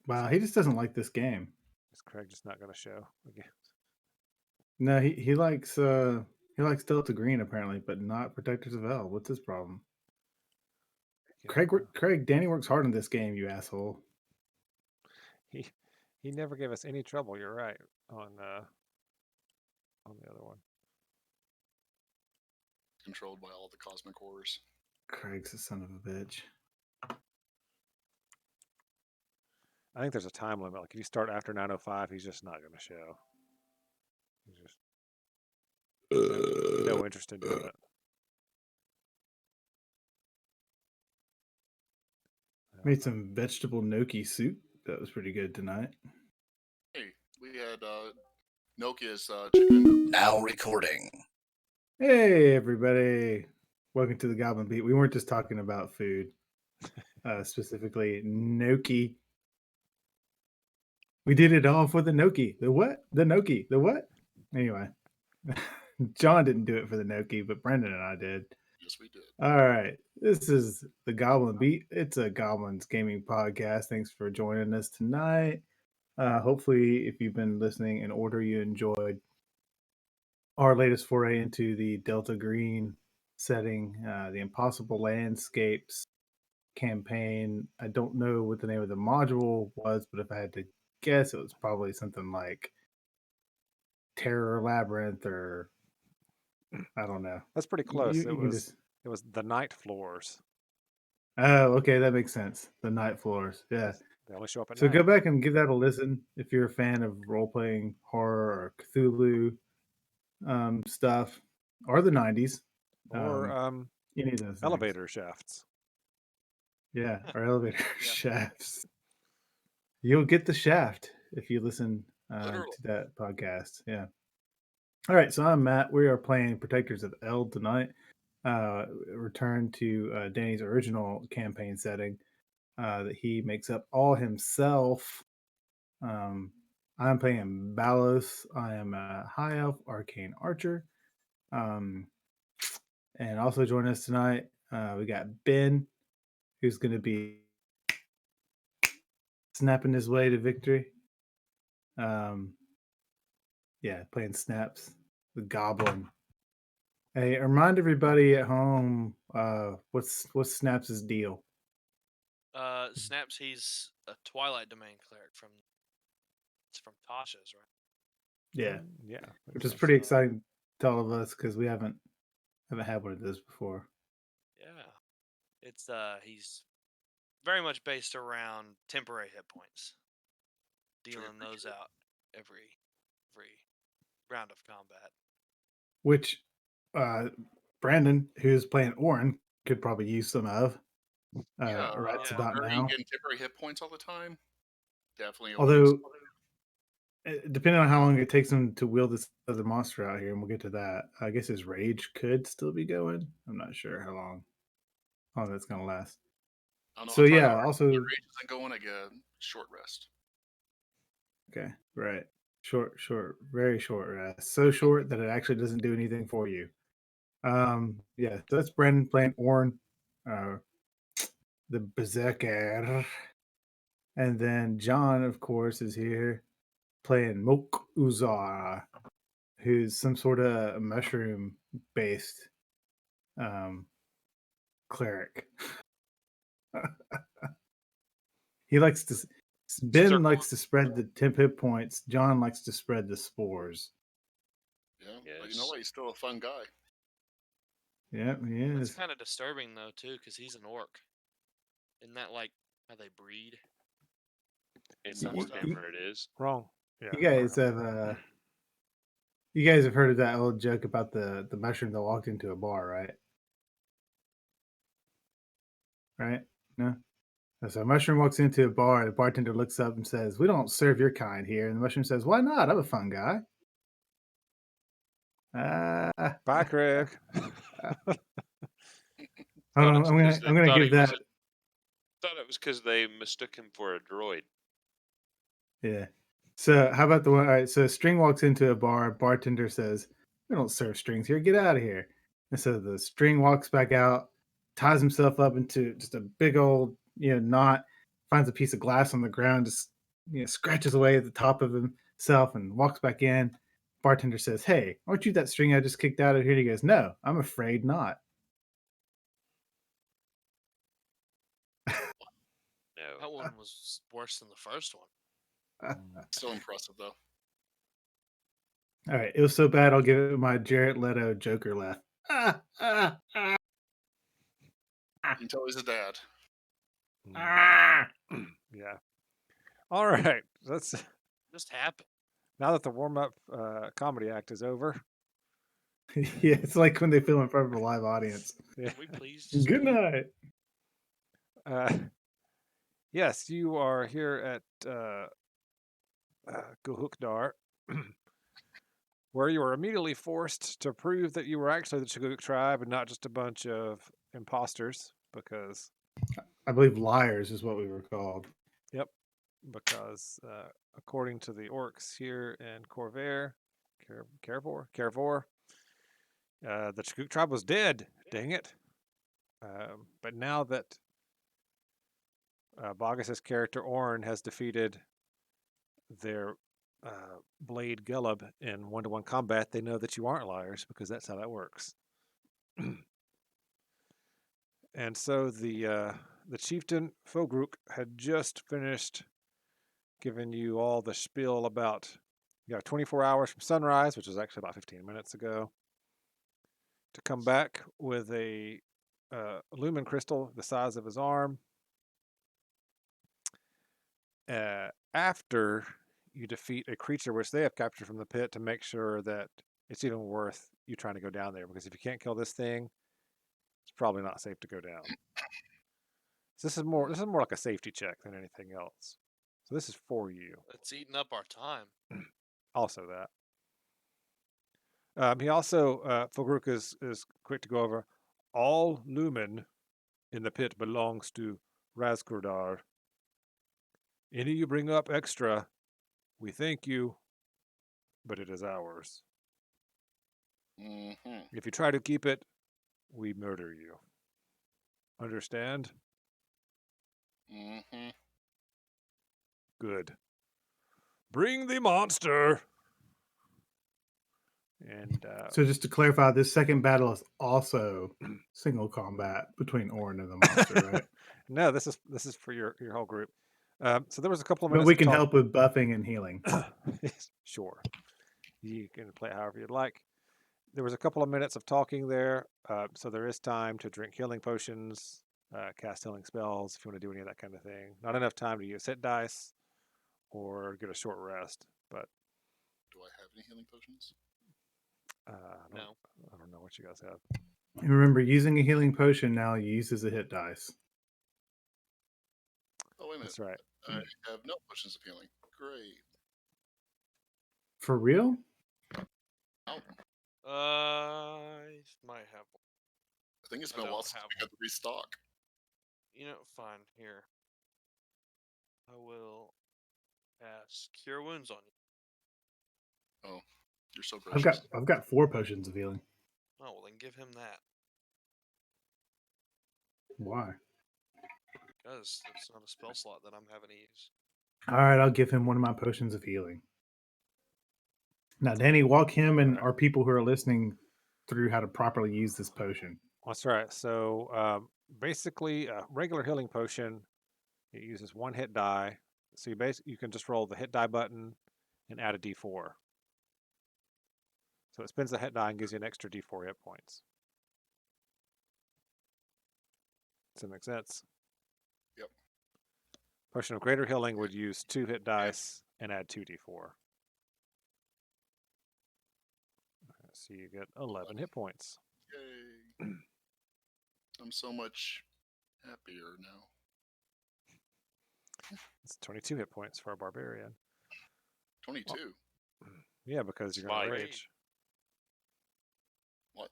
Wow, he just doesn't like this game. Is Craig just not going to show again? No, he likes Delta Green apparently, but not Protectors of Eld. What's his problem? Craig, Danny works hard on this game, you asshole. He never gave us any trouble. You're right on the other one. Controlled by all the cosmic horrors. Craig's a son of a bitch. I think there's a time limit. Like if you start after 9:05, he's just not going to show. He's just no interest in doing it. Made some vegetable gnocchi soup. That was pretty good tonight. Hey, we had gnocchi's chicken. Now recording. Hey, everybody. Welcome to the Goblin Beat. We weren't just talking about food, specifically gnocchi. We did it all for the gnocchi. The what? The gnocchi. The what? Anyway, John didn't do it for the gnocchi, but Brendan and I did. Yes, we did. All right. This is the Goblin Beat. It's a Goblins gaming podcast. Thanks for joining us tonight. Hopefully, if you've been listening in order, you enjoyed our latest foray into the Delta Green setting, the Impossible Landscapes campaign. I don't know what the name of the module was, but if I had to guess, it was probably something like Terror Labyrinth or I don't know. That's pretty close. It was the Night Floors. Oh, okay, that makes sense. The Night Floors, yeah. They only show up at So night. go back and give that a listen if you're a fan of role-playing horror or Cthulhu stuff, or the 90s. Or any of those elevator things. shafts. Yeah, or elevator shafts. You'll get the shaft if you listen to that podcast. Yeah. All right, so I'm Matt. We are playing Protectors of Eld tonight. Return to Danny's original campaign setting that he makes up all himself. I'm playing Balos. I am a high elf arcane archer. And also joining us tonight, we got Ben, who's going to be snapping his way to victory. Playing snaps. The Goblin. Hey, remind everybody at home what's Snaps' deal. Snaps, he's a Twilight Domain cleric from Tasha's, right? Yeah, yeah, which is pretty exciting to all of us because we haven't had one of those before. Yeah, it's he's very much based around temporary hit points, dealing those out every round of combat. Which Brandon, who's playing Orin, could probably use some of. Right about now. Getting temporary hit points all the time. Definitely. Although, depending on how long it takes him to wield this other monster out here, and we'll get to that, I guess his rage could still be going. I'm not sure how long that's going to last. So yeah, also the rage isn't going. I get a short rest. Okay, right. Short, very short rest. So short that it actually doesn't do anything for you. Yeah, so that's Brendan playing Orin, the Berserker. And then John, of course, is here playing Mok Uzar, who's some sort of mushroom-based cleric. He likes to... Ben likes to spread the temp hit points. John likes to spread the spores. Yeah, but you know what? He's still a fun guy. Yeah, he is. It's kind of disturbing, though, too, because he's an orc. Isn't that like how they breed? In whatever it is. Wrong. Yeah. You guys have heard of that old joke about the mushroom that walked into a bar, right? Right? No? So a mushroom walks into a bar, the bartender looks up and says, "We don't serve your kind here." And the mushroom says, "Why not? I'm a fun guy." Bye, Craig. I'm gonna give that. Thought it was because they mistook him for a droid. Yeah. So how about the one? All right. So a string walks into a bar. Bartender says, "We don't serve strings here. Get out of here." And so the string walks back out, ties himself up into just a big old knot, finds a piece of glass on the ground, just scratches away at the top of himself and walks back in. Bartender says, "Hey, aren't you that string I just kicked out of here?" He goes, "No, I'm afraid not." No. That one was worse than the first one. Still impressive though. All right, it was so bad I'll give it my Jared Leto Joker laugh. Ah, ah, ah, You can tell he's a dad. ah. Yeah. All right. Let's Just happened. now that the warm up comedy act is over. Yeah, it's like when they film in front of a live audience. Yeah. Can we please just Good leave? night. Yes, you are here at Guhukdar, where you were immediately forced to prove that you were actually the Chaguk tribe and not just a bunch of imposters, because, I believe liars is what we were called. yep, because according to the orcs here in Carvor, the Chaguk tribe was dead. Dang it. But now that Bogus's character Orn has defeated their Blade Gelub in one-to-one combat, they know that you aren't liars because that's how that works. And so the chieftain Fogruk had just finished giving you all the spiel about you have 24 hours from sunrise, which is actually about 15 minutes ago, to come back with a lumen crystal the size of his arm. After you defeat a creature which they have captured from the pit to make sure that it's even worth you trying to go down there, because if you can't kill this thing, it's probably not safe to go down. So this is more like a safety check than anything else. So this is for you. It's eating up our time. Also that. He also Fulgruk is quick to go over. All lumen in the pit belongs to Razkurdar. Any you bring up extra, we thank you, but it is ours. Mm-hmm. If you try to keep it, we murder you. Understand? Mm-hmm. Good. Bring the monster. And So just to clarify, this second battle is also single combat between Orin and the monster, right? no, this is for your whole group. So there was a couple of But minutes. we can help with buffing and healing. Sure. You can play it however you'd like. There was a couple of minutes of talking there, so there is time to drink healing potions, cast healing spells if you want to do any of that kind of thing. Not enough time to use hit dice or get a short rest, but Do I have any healing potions? No. I don't know what you guys have. And remember, using a healing potion now uses a hit dice. Oh, wait a minute. That's right. I have no potions of healing. Great. For real? Oh, I might have one. I think it's I been a while don't since have we got to restock. You know, fine. Here. I will cast Cure Wounds on you. Oh, you're so gracious. I've got 4 potions of healing. Oh, well, then give him that. Why? Because it's not a spell slot that I'm having to use. All right, I'll give him one of my potions of healing. Now, Danny, walk him and our people who are listening through how to properly use this potion. That's right. So basically, a regular healing potion, it uses 1 hit die. So you can just roll the hit die button and add a d4. So it spends the hit die and gives you an extra d4 hit points. Does that make sense? Yep. Potion of greater healing would use 2 hit dice and add 2 d4. So you get 11 hit points. Yay. I'm so much happier now. It's 22 hit points for a barbarian. 22. Yeah, because you're going to Smite. rage. What?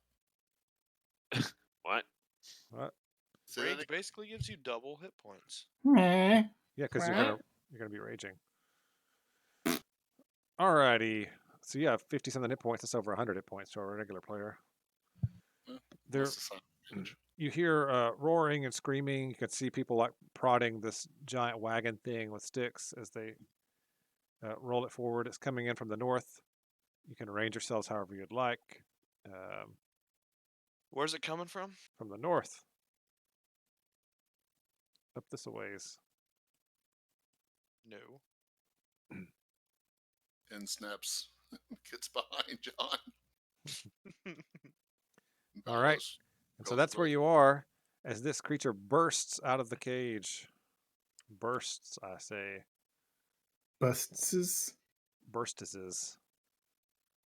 What? What? Say that Rage again? basically gives you double hit points. Yeah, because you're gonna be raging. Alrighty. So you have 50 something hit points. That's over 100 hit points to a regular player. There, What's the sign range? you hear roaring and screaming. You can see people like prodding this giant wagon thing with sticks as they roll it forward. It's coming in from the north. You can arrange yourselves however you'd like. Where's it coming from? From the north. Up this a ways. No. And Snaps gets behind John. All right. Balos And so goes that's where with- you are as this creature bursts out of the cage. Bursts, I say. Busts. Burstises.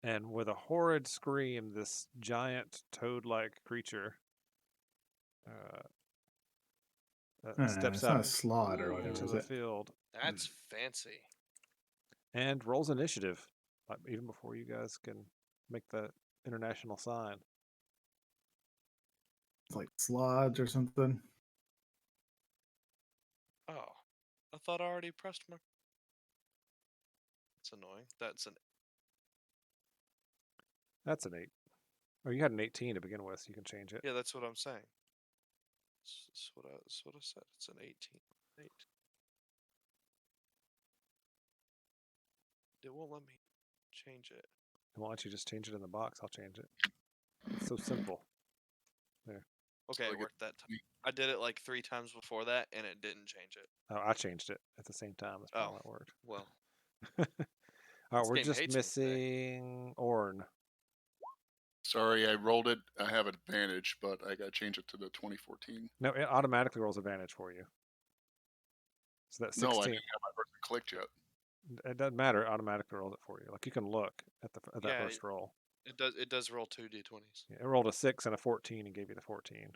And with a horrid scream, this giant toad-like creature steps It's not a out slot or Ooh. whatever, into is the it? field That's fancy. and rolls initiative, even before you guys can make the international sign. It's like slods or something. Oh, I thought I already pressed my. That's annoying. That's an. That's an 8. Oh, you had an 18 to begin with, so you can change it. Yeah, that's what I'm saying. That's what I said. It's an 18. 8. It won't let me change it. Why don't you just change it in the box? I'll change it. It's so simple. Okay, Like it it- worked that time. I did it like 3 times before that, and it didn't change it. Oh, I changed it at the same time. That's probably Oh. why it worked. Well, All right, This we're game just hates me today. missing Orn. Sorry, I rolled it. I have advantage, but I got to change it to the 2014. No, it automatically rolls advantage for you. So that's 16. No, I didn't have my person clicked yet. It doesn't matter. It automatically rolls it for you. Like you can look at that Yeah, first roll. it does roll 2 d20s. Yeah, it rolled a 6 and a 14 and gave you the 14.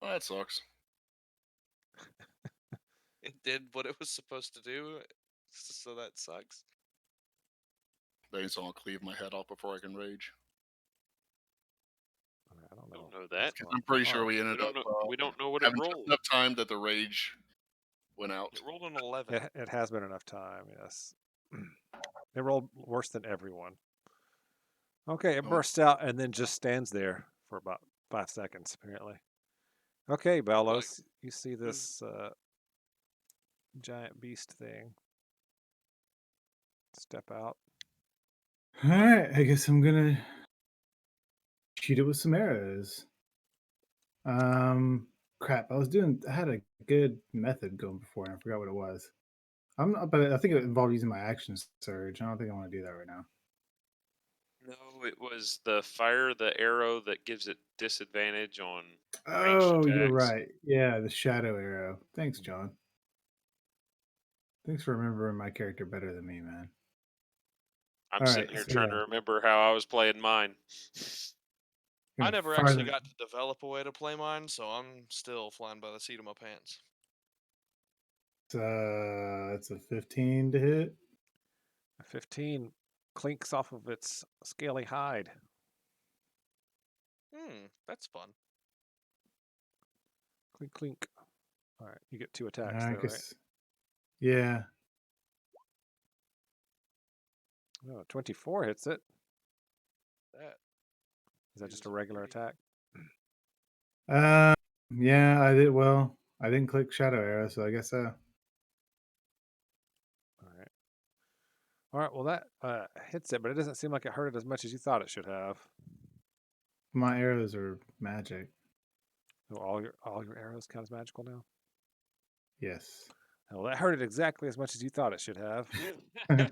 Oh, that sucks. It did what it was supposed to do, so that sucks. Then I'll cleave my head off before I can rage. I don't know. Don't know that. What's I'm pretty going sure on. we We ended don't up know. We don't know what it having just rolled. enough time that the rage went out. It rolled an 11. It has been enough time, yes. It rolled worse than everyone. Okay, it Oh. bursts out and then just stands there for about 5 seconds, apparently. Okay, Balos, you see this giant beast thing step out. All right, I guess I'm gonna shoot it with some arrows. Crap. I had a good method going before, and I forgot what it was. But I think it involved using my action surge. I don't think I want to do that right now. No, it was the fire the arrow that gives it disadvantage on ranged Oh, you're attacks. right. Yeah, the shadow arrow. Thanks, John. Thanks for remembering my character better than me, man. I'm All sitting right, here so trying yeah. to remember how I was playing mine. I Gonna never fire actually the- got to develop a way to play mine, so I'm still flying by the seat of my pants. It's a 15 to hit. A 15 clinks off of its scaly hide. That's fun. Clink, clink. All right, you get 2 I attacks, though, right? guess. Yeah. Oh, 24 hits it. That Is that just is a regular pretty- attack? Yeah, I did. Well, I didn't click shadow arrow, so I guess so. All right. All right, well, that hits it, but it doesn't seem like it hurt it as much as you thought it should have. My arrows are magic. So all your arrows count as magical now? Yes. Well, that hurt it exactly as much as you thought it should have. Yeah.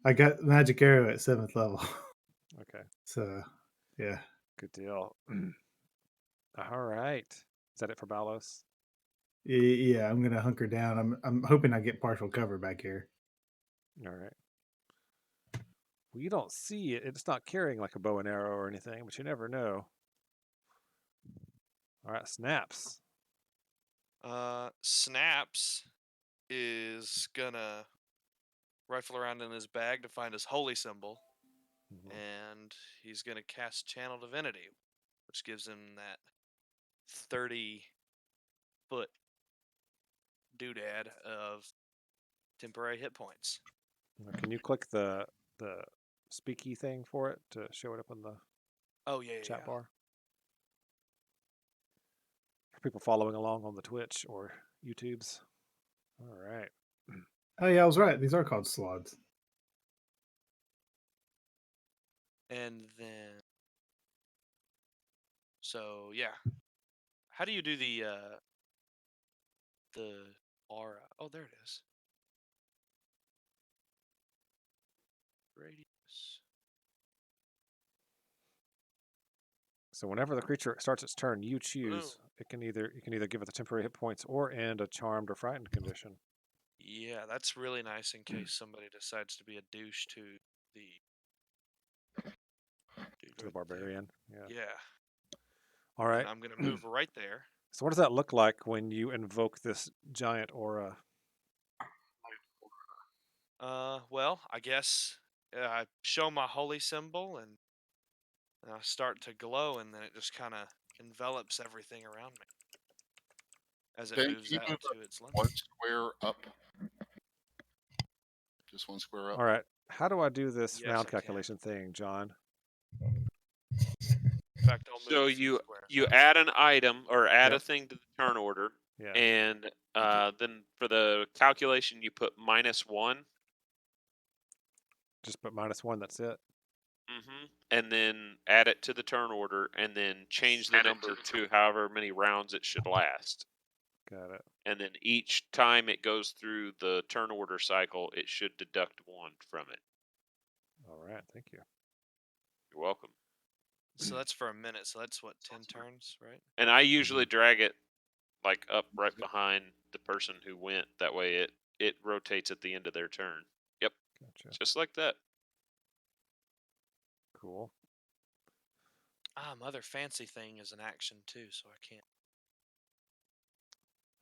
I got magic arrow at 7th level. Okay, So, yeah. good deal. All right. Is that it for Balos? Yeah, I'm gonna hunker down. I'm hoping I get partial cover back here. All right. Well, you don't see it. It's not carrying like a bow and arrow or anything, but you never know. All right, Snaps. Snaps is gonna rifle around in his bag to find his holy symbol, Mhm. and he's gonna cast Channel Divinity, which gives him that 30-foot doodad of temporary hit points. Now, can you click the speaky thing for it to show it up in the Oh yeah, chat bar? For people following along on the Twitch or YouTubes. All right. Oh yeah, I was right. These are called slots. And then, so yeah, how do you do the aura? Oh, there it is. Radius. So whenever the creature starts its turn, you choose. You can either give it the temporary hit points or end a charmed or frightened condition. Yeah, that's really nice in case somebody decides to be a douche to the dude To the right there. barbarian. Yeah. Yeah. All And right. I'm gonna move right there. So what does that look like when you invoke this giant aura? Well, I guess I show my holy symbol and I start to glow, and then it just kind of envelops everything around me as it Ben, moves can you out move to up its limit. one square up? Just one square up. All right. How do I do this Yes, round I can. calculation thing, John? In fact, I'll move So a few you squares up. add an item or add a Yep. thing to the turn order, Yeah. and then for the calculation you put -1. Just put -1. That's it. And then add it to the turn order, and then change the number to however many rounds it should last. Got it. And then each time it goes through the turn order cycle, it should deduct 1 from it. All right. Thank you. You're welcome. So that's for a minute. So that's what, 10 turns, right? And I usually drag it like up right behind the person who went. That way it rotates at the end of their turn. Yep. Gotcha. Just like that. Cool. Mother fancy thing is an action too, so I can't.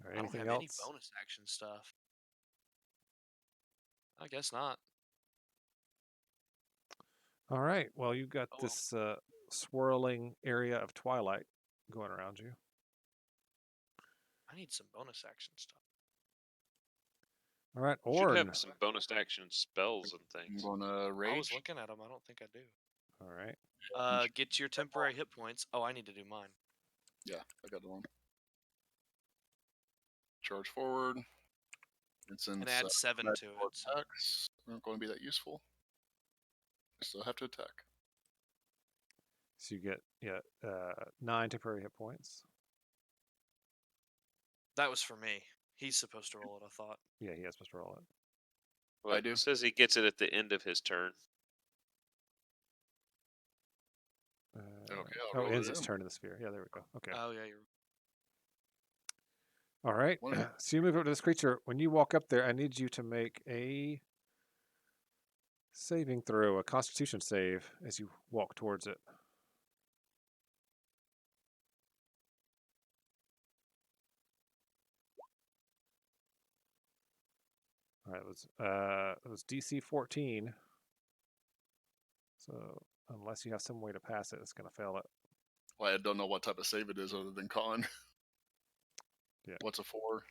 All right. I don't Anything have any else? bonus action stuff. I guess not. All right. Well, you've got Oh, well. this swirling area of twilight going around you. I need some bonus action stuff. All right. You should Orn. have some bonus action spells and I'm things. going to I was rage. looking at them. I don't think I do. All right. Get your temporary hit points. Oh, I need to do mine. Yeah, I got the one. Charge forward. And since And add 7 to magical it. So. attacks aren't going to be that useful, I still have to attack. So you get 9 temporary hit points. That was for me. He's supposed to roll it, I thought. Yeah, he has supposed to roll it. Well, I do. It says he gets it at the end of his turn. Okay, I'll oh, roll ends it its in. turn in the sphere. Yeah, there we go. Okay. Oh, yeah, you're. All right. One. So you move up to this creature. When you walk up there, I need you to make a saving throw, a Constitution save, as you walk towards it. All right, it was DC 14. So unless you have some way to pass it, it's going to fail it. Well, I don't know what type of save it is other than con. Yeah. What's a 4?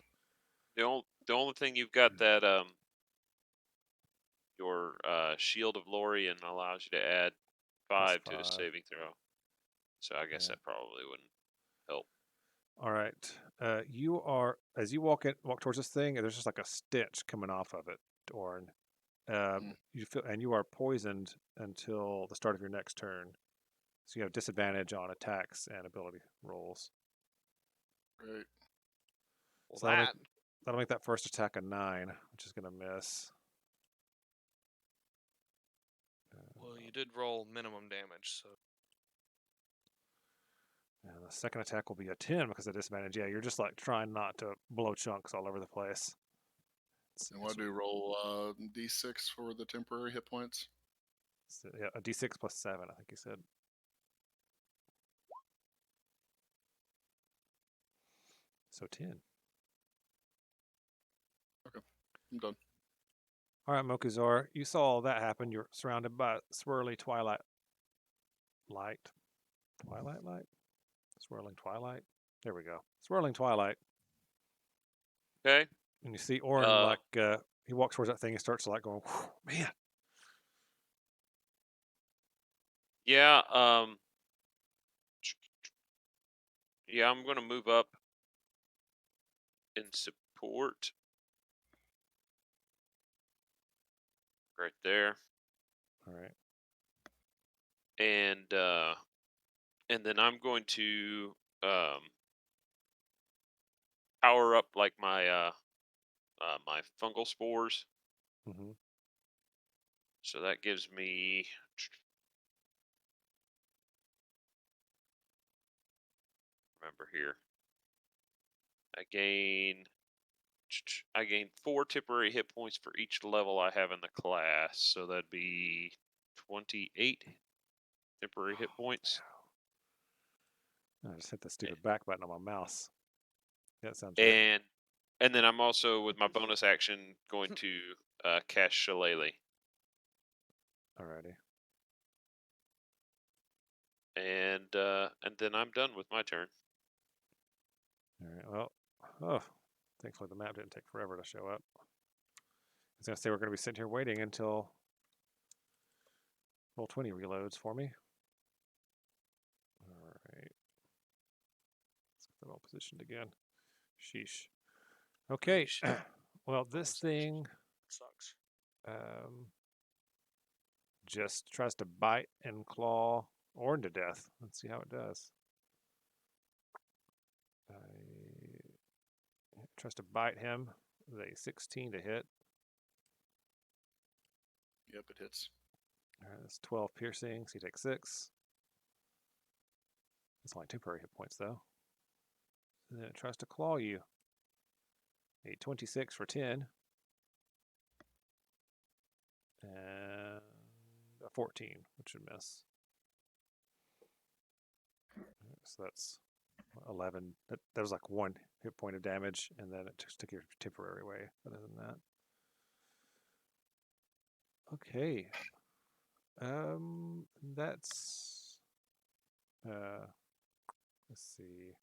The only thing you've got that your Shield of Lorien allows you to add 5 to a 5. saving throw. So I guess Yeah. that probably wouldn't help. All right. You are as you walk towards this thing, there's just like a stitch coming off of it, Orn. You feel, and you are poisoned until the start of your next turn. So you have disadvantage on attacks and ability rolls. Right. Well, So that'll make that first attack a 9, which is going to miss. Well, you did roll minimum damage, so. And the second attack will be a 10 because of disadvantage. Yeah, you're just like trying not to blow chunks all over the place. And what do you roll? D6 for the temporary hit points? Yeah, a D6 plus 7, I think you said. So 10. Okay, I'm done. All right, Mokuzar, you saw all that happen. You're surrounded by swirly twilight light. Twilight light? Swirling twilight? There we go. Swirling twilight. Okay. And you see Orin he walks towards that thing and starts like going, man. Yeah. Yeah, I'm gonna move up in support. right there. All right. And then I'm going to power up like my my fungal spores. Mm-hmm. So that gives me remember here. I gain 4 temporary hit points for each level I have in the class, so that'd be 28 temporary hit points. I just hit the stupid back button on my mouse. Yeah, that sounds right. And then I'm also with my bonus action going to cast Shillelagh. Alrighty. And then I'm done with my turn. All right. Well, thankfully the map didn't take forever to show up. I was gonna say we're gonna be sitting here waiting until Roll20 reloads for me. All right. Let's get them all positioned again. Sheesh. Okay. Yeesh. Well, this thing Sucks. just tries to bite and claw Orin to death. Let's see how it does. It tries to bite him with a 16 to hit. Yep, it hits. All right, that's 12 piercing, so he takes 6. It's only temporary hit points, though. And then it tries to claw you. A 26 for 10. And a 14, which would miss. So that's 11. That was like 1 hit point of damage, and then it just took your temporary away. Other than that. Okay. That's let's see.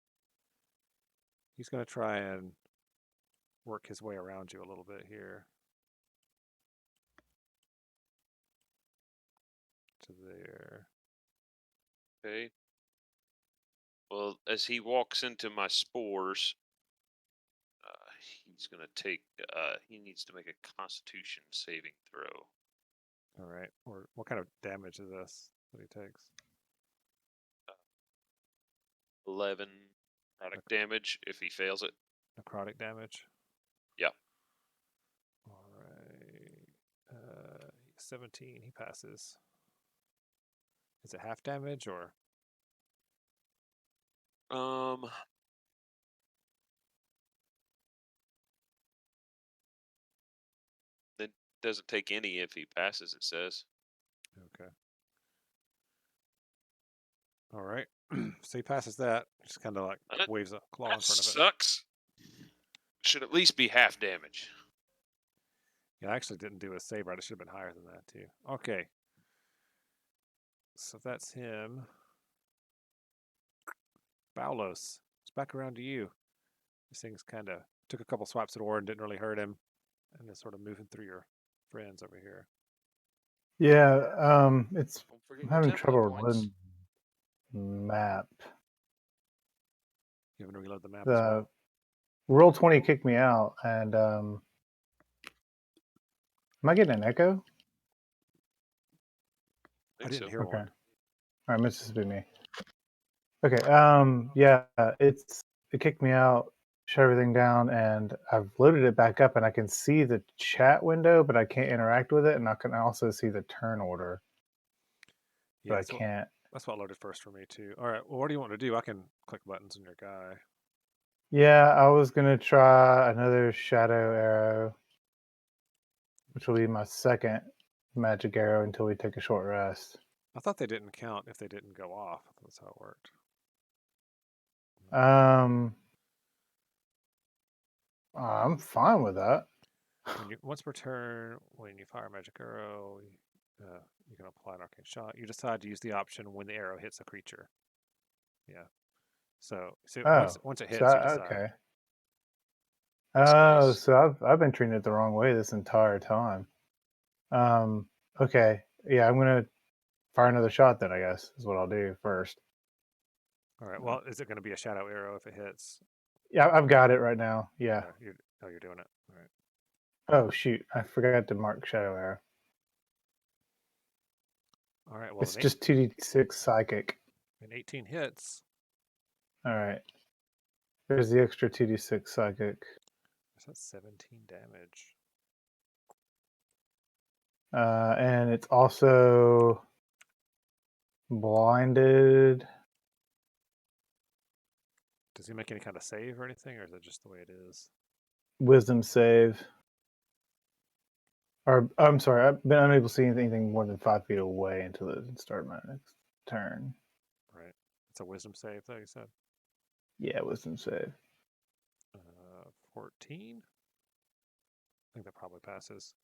He's gonna try and work his way around you a little bit here. To there. Okay. Well, as he walks into my spores, he's gonna take. He needs to make a Constitution saving throw. All right. Or what kind of damage is this that he takes? 11 product damage if he fails it. Necrotic damage. Yep. All right. 17. He passes. Is it half damage or? It doesn't take any if he passes. It says. Okay. All right. So he passes that. Just kind of like waves a claw in That front of it. sucks. Should at least be half damage. Yeah, I actually didn't do a save right. It should have been higher than that too. Okay. So that's him. Baulos. It's back around to you. This thing's kind of took a couple swipes at Orin, didn't really hurt him, and is sort of moving through your friends over here. Yeah, it's Don't forget I'm your having tempo trouble points. reloading map. You having to reload the map as The well? Roll20 kicked me out, and am I getting an echo? I didn't so. hear Okay. one. All right, must just be me. Okay. Yeah, it kicked me out, shut everything down, and I've loaded it back up, and I can see the chat window, but I can't interact with it, and I can also see the turn order, Yeah, but I can't. that's what loaded first for me too. All right. Well, what do you want to do? I can click buttons on your guy. Yeah, I was gonna try another shadow arrow, which will be my second magic arrow until we take a short rest. I thought they didn't count if they didn't go off. That's how it worked. I'm fine with that. Once per turn, when you fire a magic arrow, you can apply an arcane shot. You decide to use the option when the arrow hits a creature. Yeah. So once it hits, you decide. Okay. That's Oh, nice. so I've been treating it the wrong way this entire time. Okay. Yeah, I'm gonna fire another shot then, I guess, is what I'll do first. All right. Well, is it going to be a shadow arrow if it hits? Yeah, I've got it right now. Yeah. You're doing it. All right. Oh shoot, I forgot to mark shadow arrow. All right. Well, It's just 2d6 psychic. and 18 hits. All right. There's the extra 2d6 psychic. That's 17 damage. And it's also blinded. Does he make any kind of save or anything, or is it just the way it is? Wisdom save. Or I'm sorry, I've been unable to see anything more than 5 feet away until the start of my next turn. Right. It's a wisdom save, though, you said? Yeah, wisdom save. 14? I think that probably passes.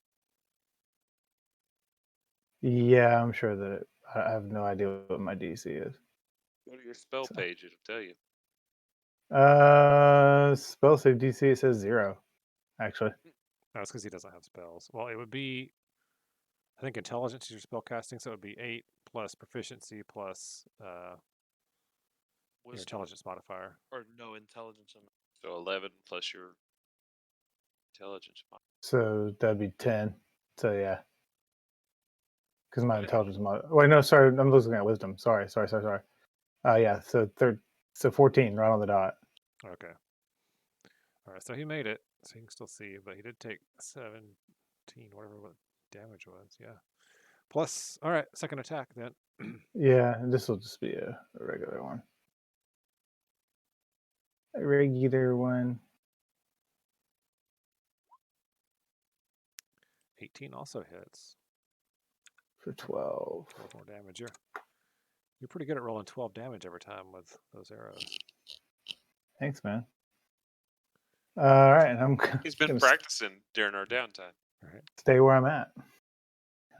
Yeah, I'm sure that I have no idea what my DC is. Go to your spell So- page; it'll tell you. Spell save DC, it says 0, actually. No, it's because he doesn't have spells. Well, it would be, I think intelligence is your spell casting, so it would be 8 plus proficiency plus your Wisdom intelligence modifier. or no intelligence. So 11 plus your intelligence. So that'd be 10. So yeah. Because my intelligence wait, no, sorry, I'm looking at wisdom. Sorry. Yeah, so 14, right on the dot. Okay. All right, so he made it, so you can still see, but he did take 17, whatever what damage was. Yeah. Plus, all right, second attack then. Yeah, this will just be a regular one. A regular one. 18 also hits. For 12. 12 more damage. You're pretty good at rolling 12 damage every time with those arrows. Thanks, man. All right, I'm He's been gonna practicing during our downtime. All right. stay where I'm at.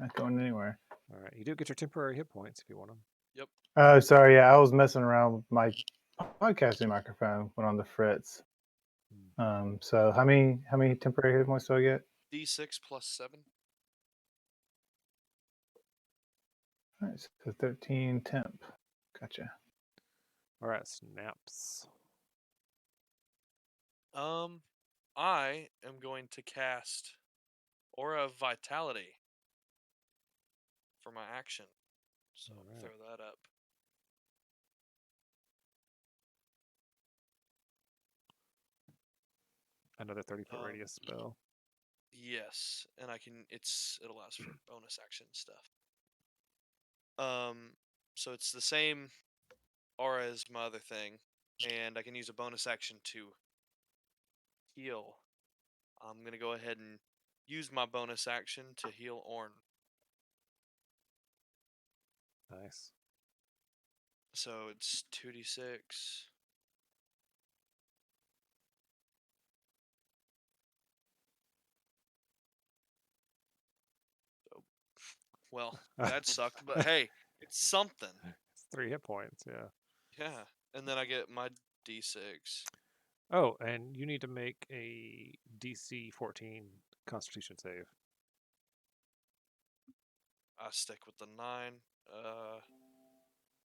Not going anywhere. All right. You do get your temporary hit points if you want them. Sorry, yeah, I was messing around with my podcasting microphone went on the fritz. So how many temporary hit points do I get? D6 plus 7. All right, so 13 temp. Gotcha. All right. Snaps. I am going to cast Aura of Vitality for my action. So Alright. throw that up. Another 30-foot radius spell. Yes, and it'll last for bonus action stuff. So it's the same aura as my other thing, and I can use a bonus action to heal. I'm gonna go ahead and use my bonus action to heal Orn. Nice. So it's 2d6. So, well, that sucked, but hey, it's something. It's 3 hit points, yeah. Yeah, and then I get my d6. Oh, and you need to make a DC 14 Constitution save. I stick with the 9.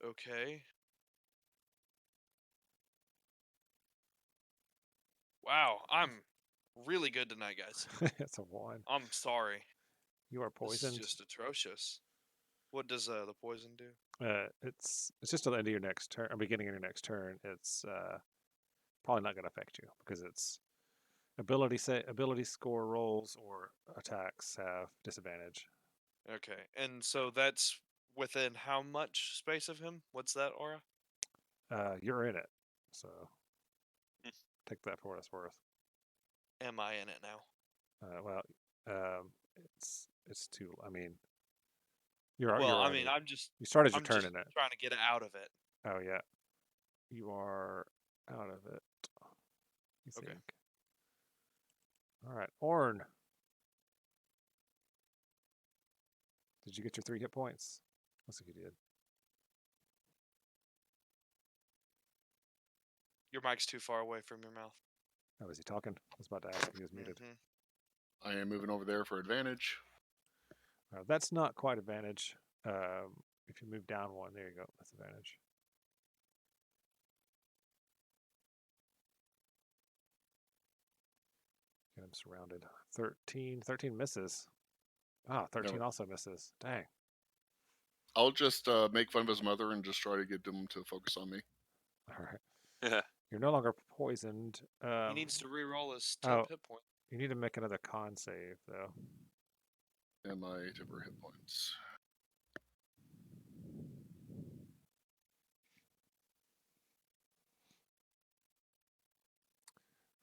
Okay. Wow, I'm really good tonight, guys. It's a 1. I'm sorry. You are This is poisoned. just atrocious. What does the poison do? It's just till the end of your next turn, or beginning of your next turn. It's probably not going to affect you because it's ability score rolls or attacks have disadvantage. Okay, and so that's within how much space of him? What's that aura? You're in it, so take that for what it's worth. Am I in it now? Well, it's too. I mean, you're. Well, you're I already, mean, you started your I'm turn just in it. trying to get out of it. Oh yeah, you are out of it. You Okay. think? All right, Orn. Did you get your 3 hit points? Looks like you did. Your mic's too far away from your mouth. Oh, is he talking? I was about to ask if he was muted. Mhm. I am moving over there for advantage. That's not quite advantage. If you move down 1, there you go. That's advantage. Get him surrounded. 13 misses. Ah, 13 No. also misses. Dang. I'll just make fun of his mother and just try to get him to focus on me. All right. You're no longer poisoned. He needs to re-roll his oh. temp hit point. You need to make another con save, though. And my temporary hit points.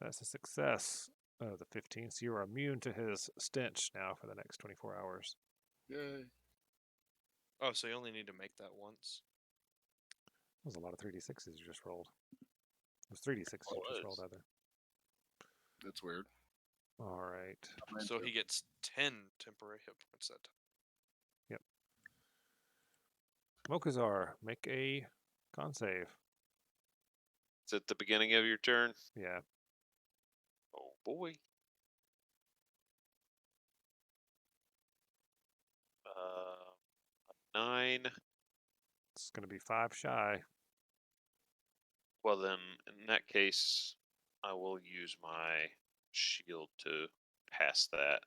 That's a success. Oh, the 15. So you are immune to his stench now for the next 24 hours. Yay. Oh, so you only need to make that once. That was a lot of 3d6s you just rolled. It was 3d6s you just rolled, either. That's weird. All right. So he gets 10 temporary hit points that time. Yep. Mokuzar, make a con save. It's at the beginning of your turn. Yeah. Oh boy. 9. It's going to be 5 shy. Well, then, in that case, I will use my shield to pass that.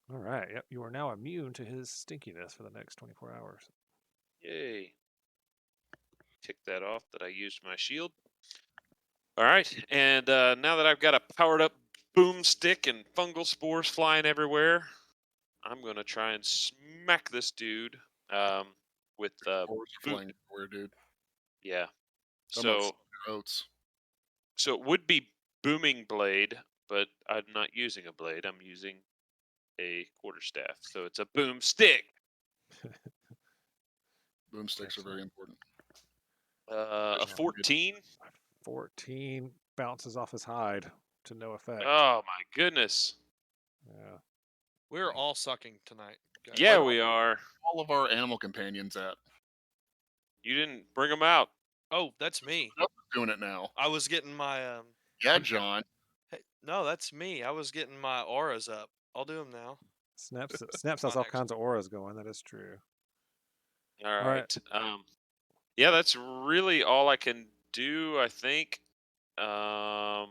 All right. Yep. You are now immune to his stinkiness for the next 24 hours. Yay. Tick that off that I used my shield. All right. And now that I've got a powered up boomstick and fungal spores flying everywhere, I'm going to try and smack this dude with Spores are flying everywhere, dude. Yeah. So it would be booming blade, but I'm not using a blade. I'm using a quarterstaff. So it's a boomstick. Boomsticks are very important. A 14. 14 bounces off his hide to no effect. Oh my goodness. Yeah. We're all sucking tonight, guys. Yeah, we are. All of our animal companions at. You didn't bring them out. Oh, that's me. I'm doing it now. I was getting my Yeah, John. Hey, no, that's me. I was getting my auras up. I'll do them now. Snaps has all kinds of auras going. That is true. All right. Yeah, that's really all I can do, I think. Yeah.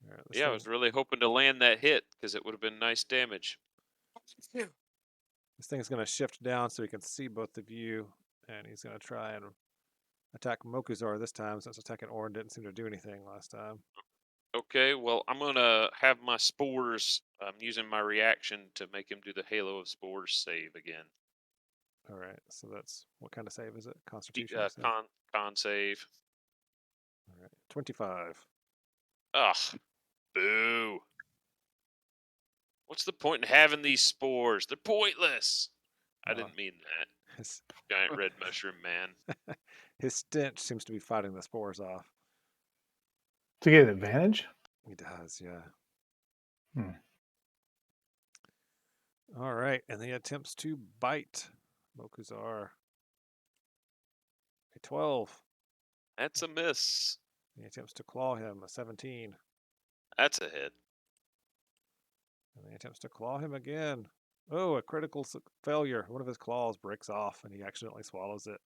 Right, Yeah, I was really hoping to land that hit because it would have been nice damage. This thing's going to shift down so he can see both of you, and he's going to try and attack Mokuzar this time since attacking Orin didn't seem to do anything last time. Okay, well, I'm going to have my spores. I'm using my reaction to make him do the Halo of Spores save again. All right, so that's what kind of save is it? Constitution save? Con save. All right, 25. Ugh, boo. What's the point in having these spores? They're pointless. I didn't mean that. Giant red mushroom man. His stench seems to be fighting the spores off. To get advantage? He does, yeah. Hmm. All right, and he attempts to bite Mokuzar. A 12. That's a miss. He attempts to claw him, a 17. That's a hit. And he attempts to claw him again. Oh, a critical failure. One of his claws breaks off, and he accidentally swallows it.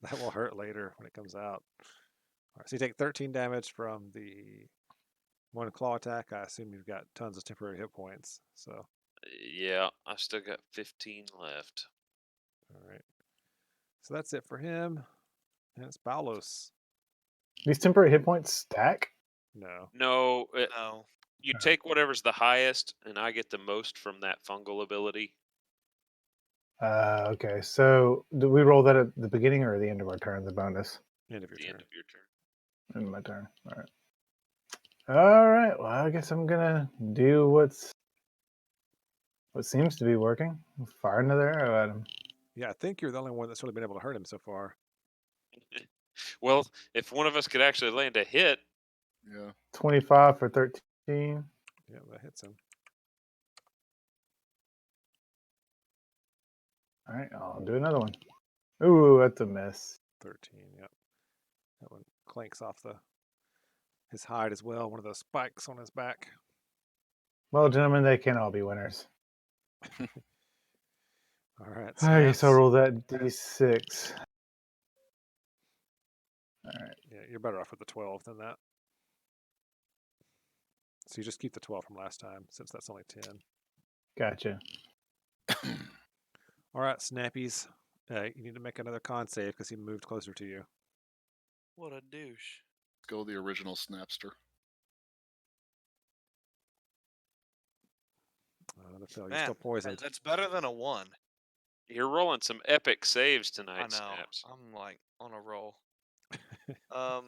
That will hurt later when it comes out. All right, so you take 13 damage from the one claw attack. I assume you've got tons of temporary hit points. So yeah, I've still got 15 left. All right. So that's it for him. And it's Balos. These temporary hit points stack? No. No. No. You take whatever's the highest, and I get the most from that fungal ability. Okay, so do we roll that at the beginning or the end of our turn, the bonus? End of your turn. End of your turn. End of my turn. All right. All right. Well, I guess I'm gonna do what seems to be working. Fire another arrow at him. Yeah, I think you're the only one that's really been able to hurt him so far. Well, if one of us could actually land a hit. Yeah. 25 for 13. Yeah, that hits him. All right, I'll do another one. Ooh, that's a miss. 13, yep. That one clanks off his hide as well, one of those spikes on his back. Well, gentlemen, they can't all be winners. All right. I guess I'll roll that d6. All right. Yeah, you're better off with the 12 than that. So you just keep the 12 from last time, since that's only 10. Gotcha. All right, Snappies. You need to make another con save because he moved closer to you. What a douche. Go the original Snapster. Another fail. You're Man, still poisoned. that's better than a 1. You're rolling some epic saves I tonight, know. Snaps. I'm like on a roll. On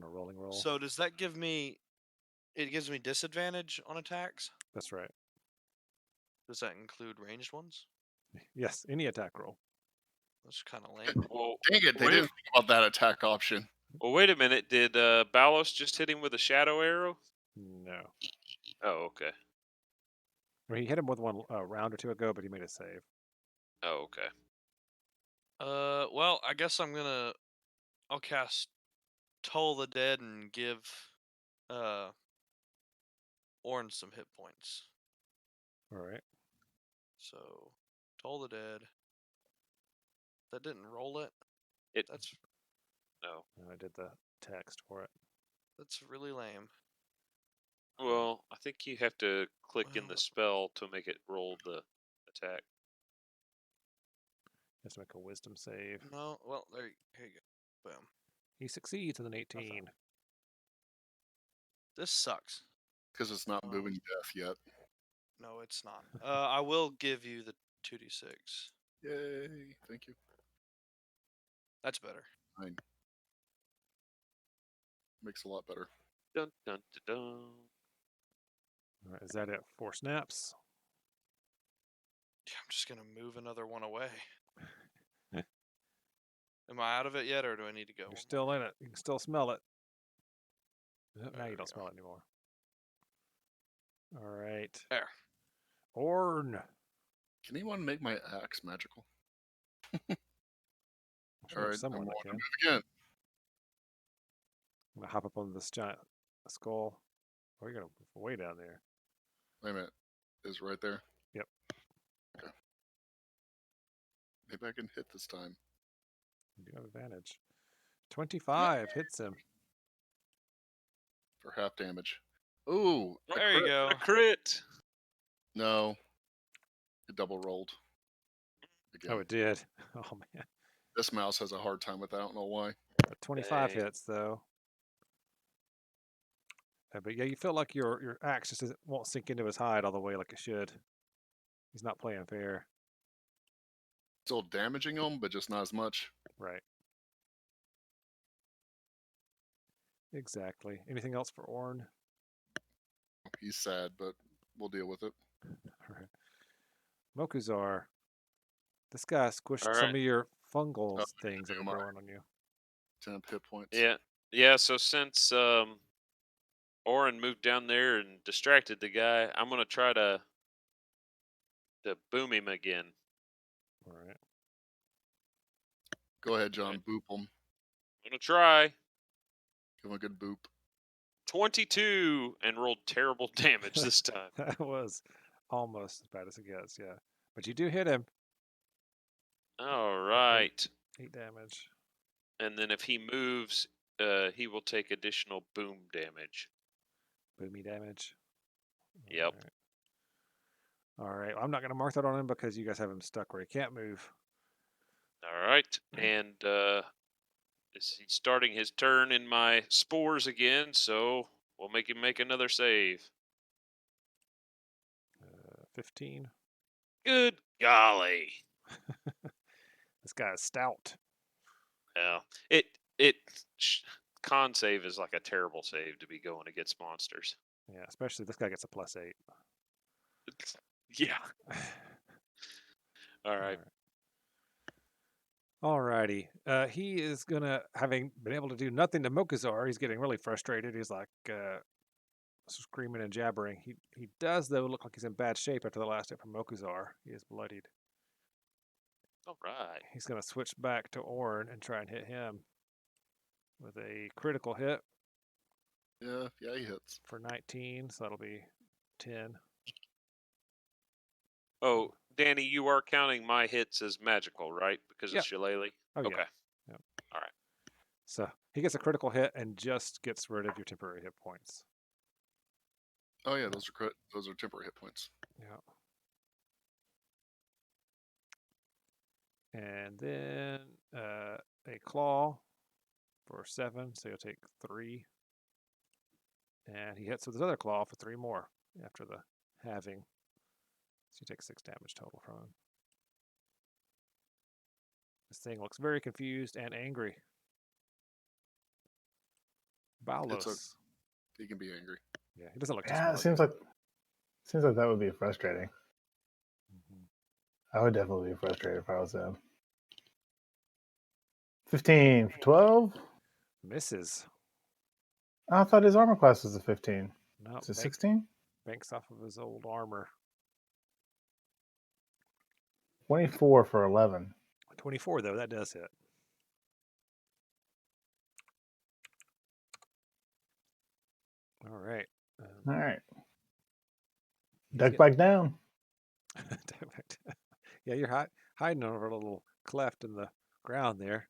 a rolling roll. So does that give me? It gives me disadvantage on attacks. That's right. Does that include ranged ones? Yes, any attack roll. That's kind of lame. Well, Dang it, they wait, didn't think about that attack option. well, wait a minute. Did Balos just hit him with a shadow arrow? No. Oh, okay. I mean, he hit him with one a round or two ago, but he made a save. Oh, okay. Well, I guess I'll cast Toll the Dead and give Orange some hit points. All right. So, Toll the Dead. That didn't roll it. That's No. I did the text for it. That's really lame. Well, I think you have to click in the Well- spell to make it roll the attack. Has to make a wisdom save. No, well, here you go. Boom. He succeeds with an 18. This sucks. Because it's not moving death yet. No, it's not. I will give you the 2d6. Yay. Thank you. That's better. Fine. Makes a lot better. Dun dun dun dun. All right, is that it? 4 snaps. Yeah, I'm just gonna move another one away. Am I out of it yet, or do I need to go? You're still in it. You can still smell it. Now There you we don't go. smell it anymore. All right. There. Orn. Can anyone make my axe magical? I'm sure All there's right, I'm someone going that to can. move again. I'm going to hop up on this giant skull. Oh, you're going to move way down there. Wait a minute. Is it right there? Yep. Okay. Maybe I can hit this time. You do have advantage. 25 hits him. For half damage. Ooh. a There you crit. go. A crit. No. It double rolled. Again. Oh, it did. Oh, man. This mouse has a hard time with that. I don't know why. 25 Dang. hits, though. But yeah, you feel like your axe just won't sink into his hide all the way like it should. He's not playing fair. Still damaging him, but just not as much. Right. Exactly. Anything else for Orn? He's sad, but we'll deal with it. All right. Mokuzar. This guy squished All some right. of your fungal Oh, things that are am I? growing on you. 10 hit points. Yeah. So since Oren moved down there and distracted the guy, I'm gonna try to boom him again. All right. Go ahead, John. Boop him. I'm gonna try. Give him a good boop. 22 and rolled terrible damage this time. That was almost as bad as it gets, yeah. But you do hit him. All right. 8 damage. And then if he moves, he will take additional boom damage. Boomy damage. Yep. All right. Well, I'm not going to mark that on him because you guys have him stuck where he can't move. All right. And he's starting his turn in my spores again, so we'll make him make another save. 15. Good golly. This guy is stout. Well, con save is like a terrible save to be going against monsters. Yeah, especially this guy gets a +8. Yeah. All right. Alrighty. He is gonna, having been able to do nothing to Mokuzar, he's getting really frustrated. He's like screaming and jabbering. He does though look like he's in bad shape after the last hit from Mokuzar. He is bloodied. All right. He's gonna switch back to Orn and try and hit him with a critical hit Yeah, he hits. for 19, so that'll be 10. Oh, Danny, you are counting my hits as magical, right? Because Yeah. it's Shillelagh? Oh, Okay. yeah. All right. So he gets a critical hit and just gets rid of your temporary hit points. Oh yeah, those are temporary hit points. Yeah. And then a claw for 7, so you'll take 3. And he hits with his other claw for 3 more after the halving. So you take 6 damage total from him. This thing looks very confused and angry. Balos. He can be angry. Yeah, he doesn't look too Yeah, smart. it seems like that would be frustrating. I would definitely be frustrated if I was him. 15 for 12? Misses. I thought his armor class was a 15. No, Is it 16? banks off of his old armor. 24 for 11. 24, though, that does hit. All right. All right. Duck back down. Yeah, you're hiding over a little cleft in the ground there.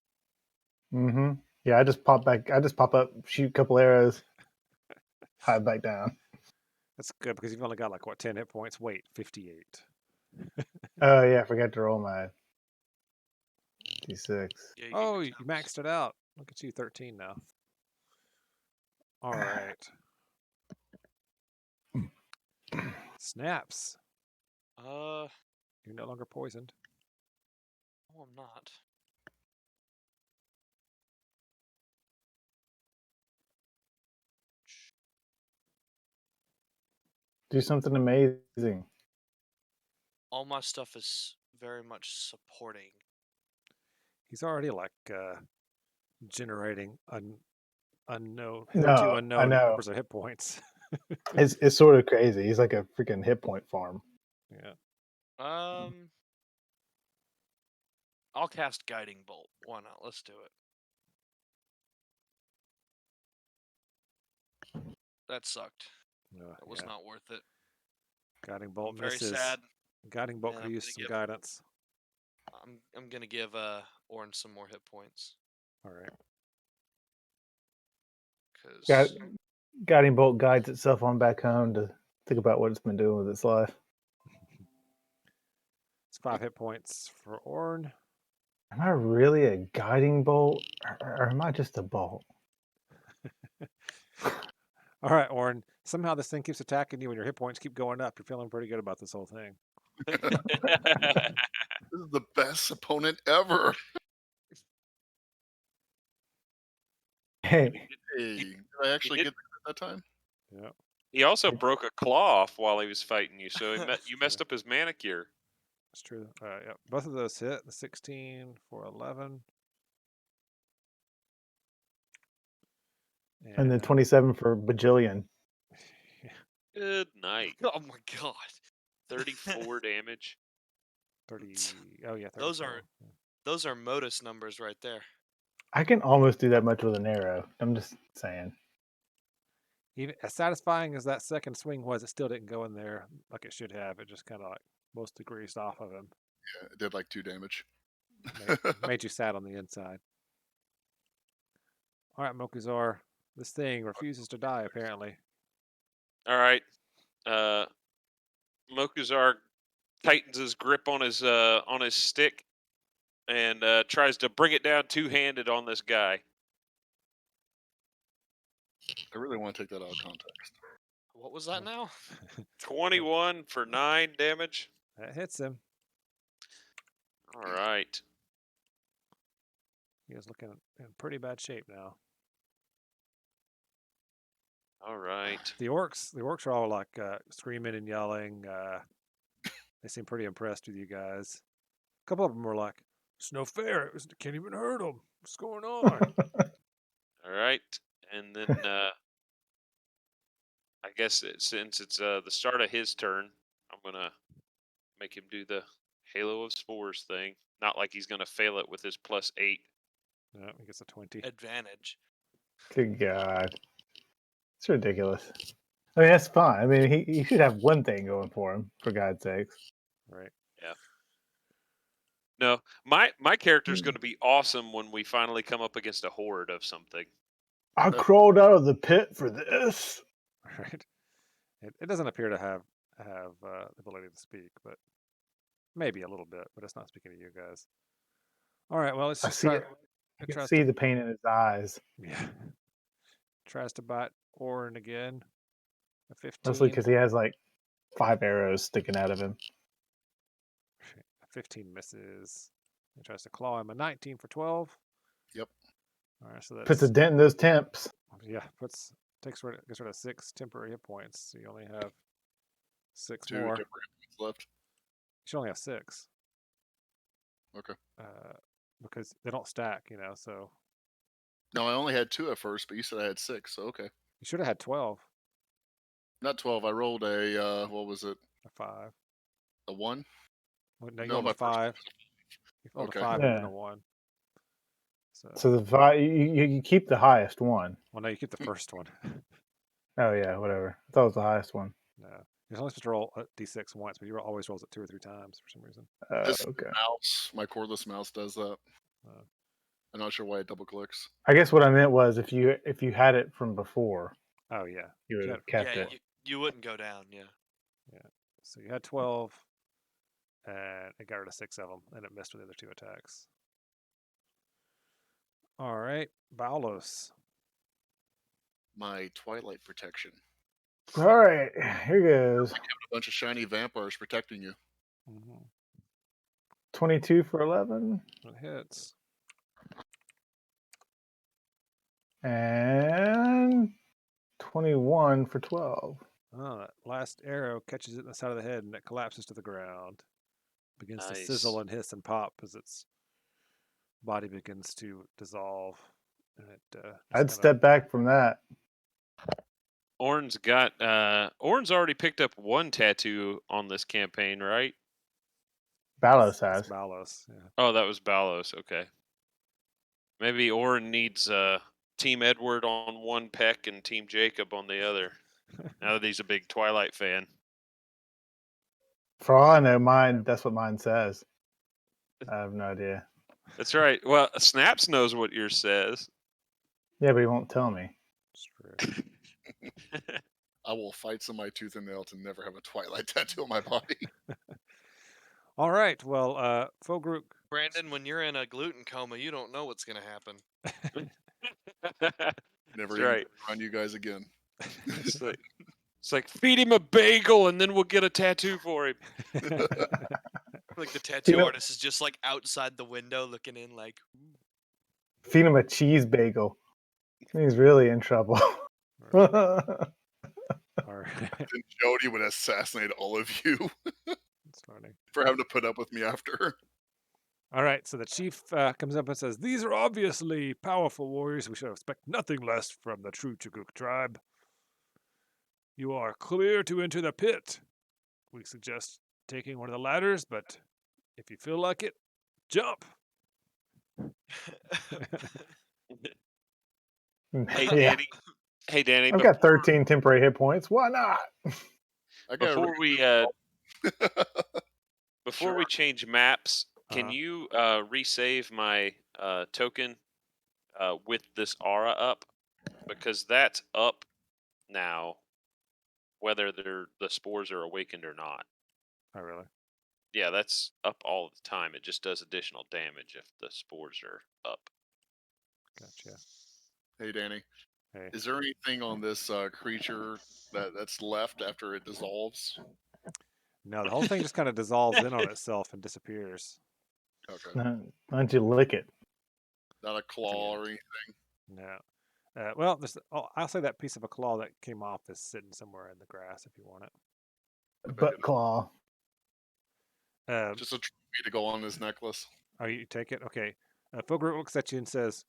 Mm-hmm. Yeah, I just pop up, shoot a couple arrows, hide back down. That's good because you've only got 10 hit points. Wait, 58. Oh yeah, I forgot to roll my D6. Yeah, you Oh, get you your maxed it out. Look at you, 13 now. All right. Snaps. You're no longer poisoned. No, I'm not. Do something amazing. All my stuff is very much supporting. He's already generating unknown, No, hitherto I unknown know. numbers of hit points. It's sort of crazy. He's like a freaking hit point farm. Yeah. I'll cast Guiding Bolt. Why not? Let's do it. That sucked. That was not worth it. Guiding bolt I'm very misses. sad. Guiding bolt and could I'm use gonna some give- guidance. I'm gonna give Orange some more hit points. All right. Cause Guiding bolt guides itself on back home to think about what it's been doing with its life. It's 5 hit points for Orn. Am I really a guiding bolt, or am I just a bolt? All right, Orn. Somehow this thing keeps attacking you and your hit points keep going up. You're feeling pretty good about this whole thing. This is the best opponent ever. Hey, Hey, did I actually get there at that time? Yeah. He also broke a claw off while he was fighting you, so you messed up his manicure. That's true. Yeah. Both of those hit. The 16 for 11. and then 27 for bajillion. Good night. oh my god. 34 damage. 30. Oh yeah, 34. Those are modus numbers right there. I can almost do that much with an arrow. I'm just saying. Even as satisfying as that second swing was, it still didn't go in there like it should have. It just kind of mostly greased off of him. Yeah, it did 2 damage. Made you sad on the inside. All right, Mokuzar. This thing refuses to die, apparently. All right. Mokuzar tightens his grip on his stick and tries to bring it down 2-handed on this guy. I really want to take that out of context. What was that now? 21 for 9 damage. That hits him. All right. He was looking in pretty bad shape now. All right. The orcs are all screaming and yelling. They seem pretty impressed with you guys. A couple of them were like, "It's no fair. Can't even hurt them. What's going on?" All right. And then I guess since it's the start of his turn, I'm going to make him do the Halo of Spores thing. Not like he's going to fail it with his +8. No, he gets a 20. Advantage. Good God. It's ridiculous. I mean, that's fine. I mean, he should have one thing going for him, for God's sakes. Right. Yeah. No, my character's going to be awesome when we finally come up against a horde of something. I crawled out of the pit for this. Right. It doesn't appear to have the ability to speak, but maybe a little bit. But it's not speaking to you guys. All right. Well, let's I just see try. it. I It can tries see to, the pain in his eyes, yeah. Tries to bite Orin again. A mostly 15. because he has like 5 arrows sticking out of him. A 15 misses. He tries to claw him. A 19 for 12. Yep. All right. So Puts a that's dent in those temps. yeah. Gets rid of 6 temporary hit points. So you only have 6 2 more. temporary points left. You should only have 6. Okay. Because they don't stack, so No, I only had 2 at first, but you said I had 6, so okay. you should have had 12. Not 12. I rolled a what was it? A 5. A 1? Well, no, you No, rolled my a first one 5. was You rolled Okay. a 5 and then Yeah. a 1. So, So you keep the highest one. well, no, you keep the first one. Oh yeah, whatever. I thought it was the highest one. No. You're only supposed to roll a d6 once, but you always rolls it 2 or 3 times for some reason. This Okay. mouse, my cordless mouse does that. Uh, I'm not sure why it double clicks. I guess what I meant was if you had it from before, oh, yeah. you would Yeah. have kept Yeah, it. you wouldn't go down. Yeah. So you had 12, and it got rid of 6 of them, and it missed with the other 2 attacks. All right. Balos. My Twilight protection. All right, here goes. A bunch of shiny vampires protecting you. 22 for 11 It hits. and 21 for 12. Oh, that last arrow catches it in the side of the head, and it collapses to the ground. Begins to Nice. sizzle and hiss and pop as its body begins to dissolve. And it I'd step back from that. Orin's already picked up 1 tattoo on this campaign, right? Balos has. Balos. Yeah. Oh, that was Balos. Okay. Maybe Orin needs Team Edward on one peck and Team Jacob on the other. Now that he's a big Twilight fan. For all I know, that's what mine says. I have no idea. That's right. Well, Snaps knows what yours says. Yeah, but he won't tell me. It's true. I will fight somebody tooth and nail to never have a Twilight tattoo on my body. All right. Well, Fogrook. Brandon, when you're in a gluten coma, you don't know what's going to happen. Never That's even right. around you guys again. It's like feed him a bagel and then we'll get a tattoo for him. Like the tattoo know- artist is just like outside the window looking in, like. Feed him a cheese bagel. He's really in trouble. All right. Then Jody would assassinate all of you That's funny. for having to put up with me after. All right. So the chief comes up and says, "These are obviously powerful warriors. We should expect nothing less from the true Chuguk tribe. You are clear to enter the pit. We suggest taking one of the ladders, but if you feel like it, jump." Hey, Yeah. Danny. Hey, Danny. I've got 13 temporary hit points. Why not? I got Before we Sure. we change maps, can Uh-huh. you resave my token with this aura up? Because that's up now, whether the spores are awakened or not. Oh, really? Yeah, that's up all the time. It just does additional damage if the spores are up. Gotcha. Hey, Danny. Hey. Is there anything on this creature that's left after it dissolves? No, the whole thing just kind of dissolves in on itself and disappears. Okay. Why don't you lick it? Not a claw or anything? No. Well, I'll say that piece of a claw that came off is sitting somewhere in the grass if you want it. Butt claw. Just a trophy to go on his necklace. Oh, you take it? Okay. Fogert looks at you and says,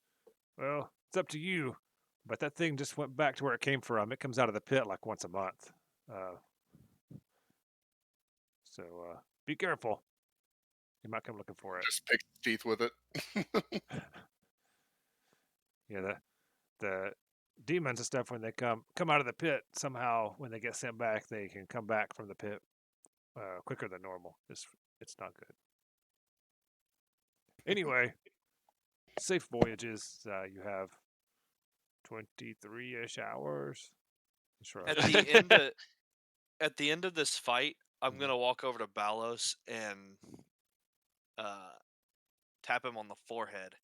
"Well, it's up to you, but that thing just went back to where it came from. It comes out of the pit like once a month. So be careful. You might come looking for it." Just pick his teeth with it. Yeah, the demons and stuff, when they come out of the pit, somehow when they get sent back, they can come back from the pit quicker than normal. It's not good. Anyway, safe voyages. You have 23-ish hours. Sure. At the end of at the end of this fight, I'm Mhm. gonna walk over to Balos and tap him on the forehead,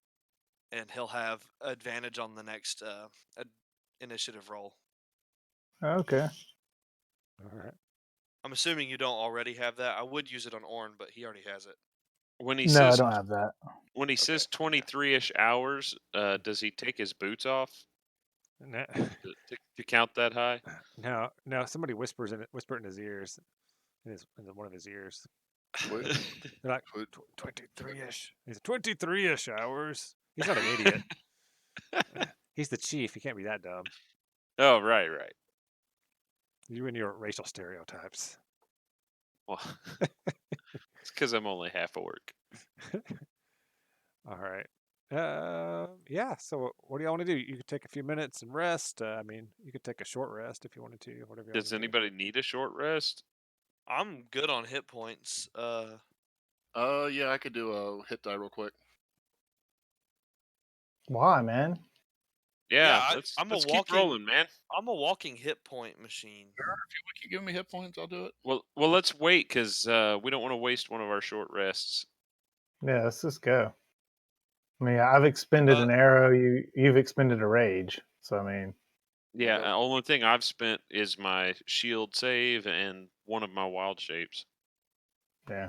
and he'll have advantage on the next initiative roll. Okay. All right. I'm assuming you don't already have that. I would use it on Orn, but he already has it. When he No, I says don't have that. when he says 23-ish hours, does he take his boots off Now, to count that high? now somebody whisper in his ears, in one of his ears. Put, They're like put, 23-ish. He's 23-ish hours. He's not an idiot. He's the chief. He can't be that dumb. Oh, right. You and your racial stereotypes. Well, it's because I'm only half orc. All right. Yeah. So what do y'all want to do? You could take a few minutes and rest. I mean, you could take a short rest if you wanted to. Whatever. Does anybody need a short rest? I'm good on hit points. yeah, I could do a hit die real quick. Why, man? Yeah, I- let's I'm a let's keep walking- rolling, man. I'm a walking hit point machine. If you keep giving me hit points, I'll do it. Well, let's wait because we don't want to waste one of our short rests. Yeah, let's just go. I mean, I've expended an arrow. You've expended a rage. So I mean, Yeah, Okay. the only thing I've spent is my shield save and one of my wild shapes. yeah.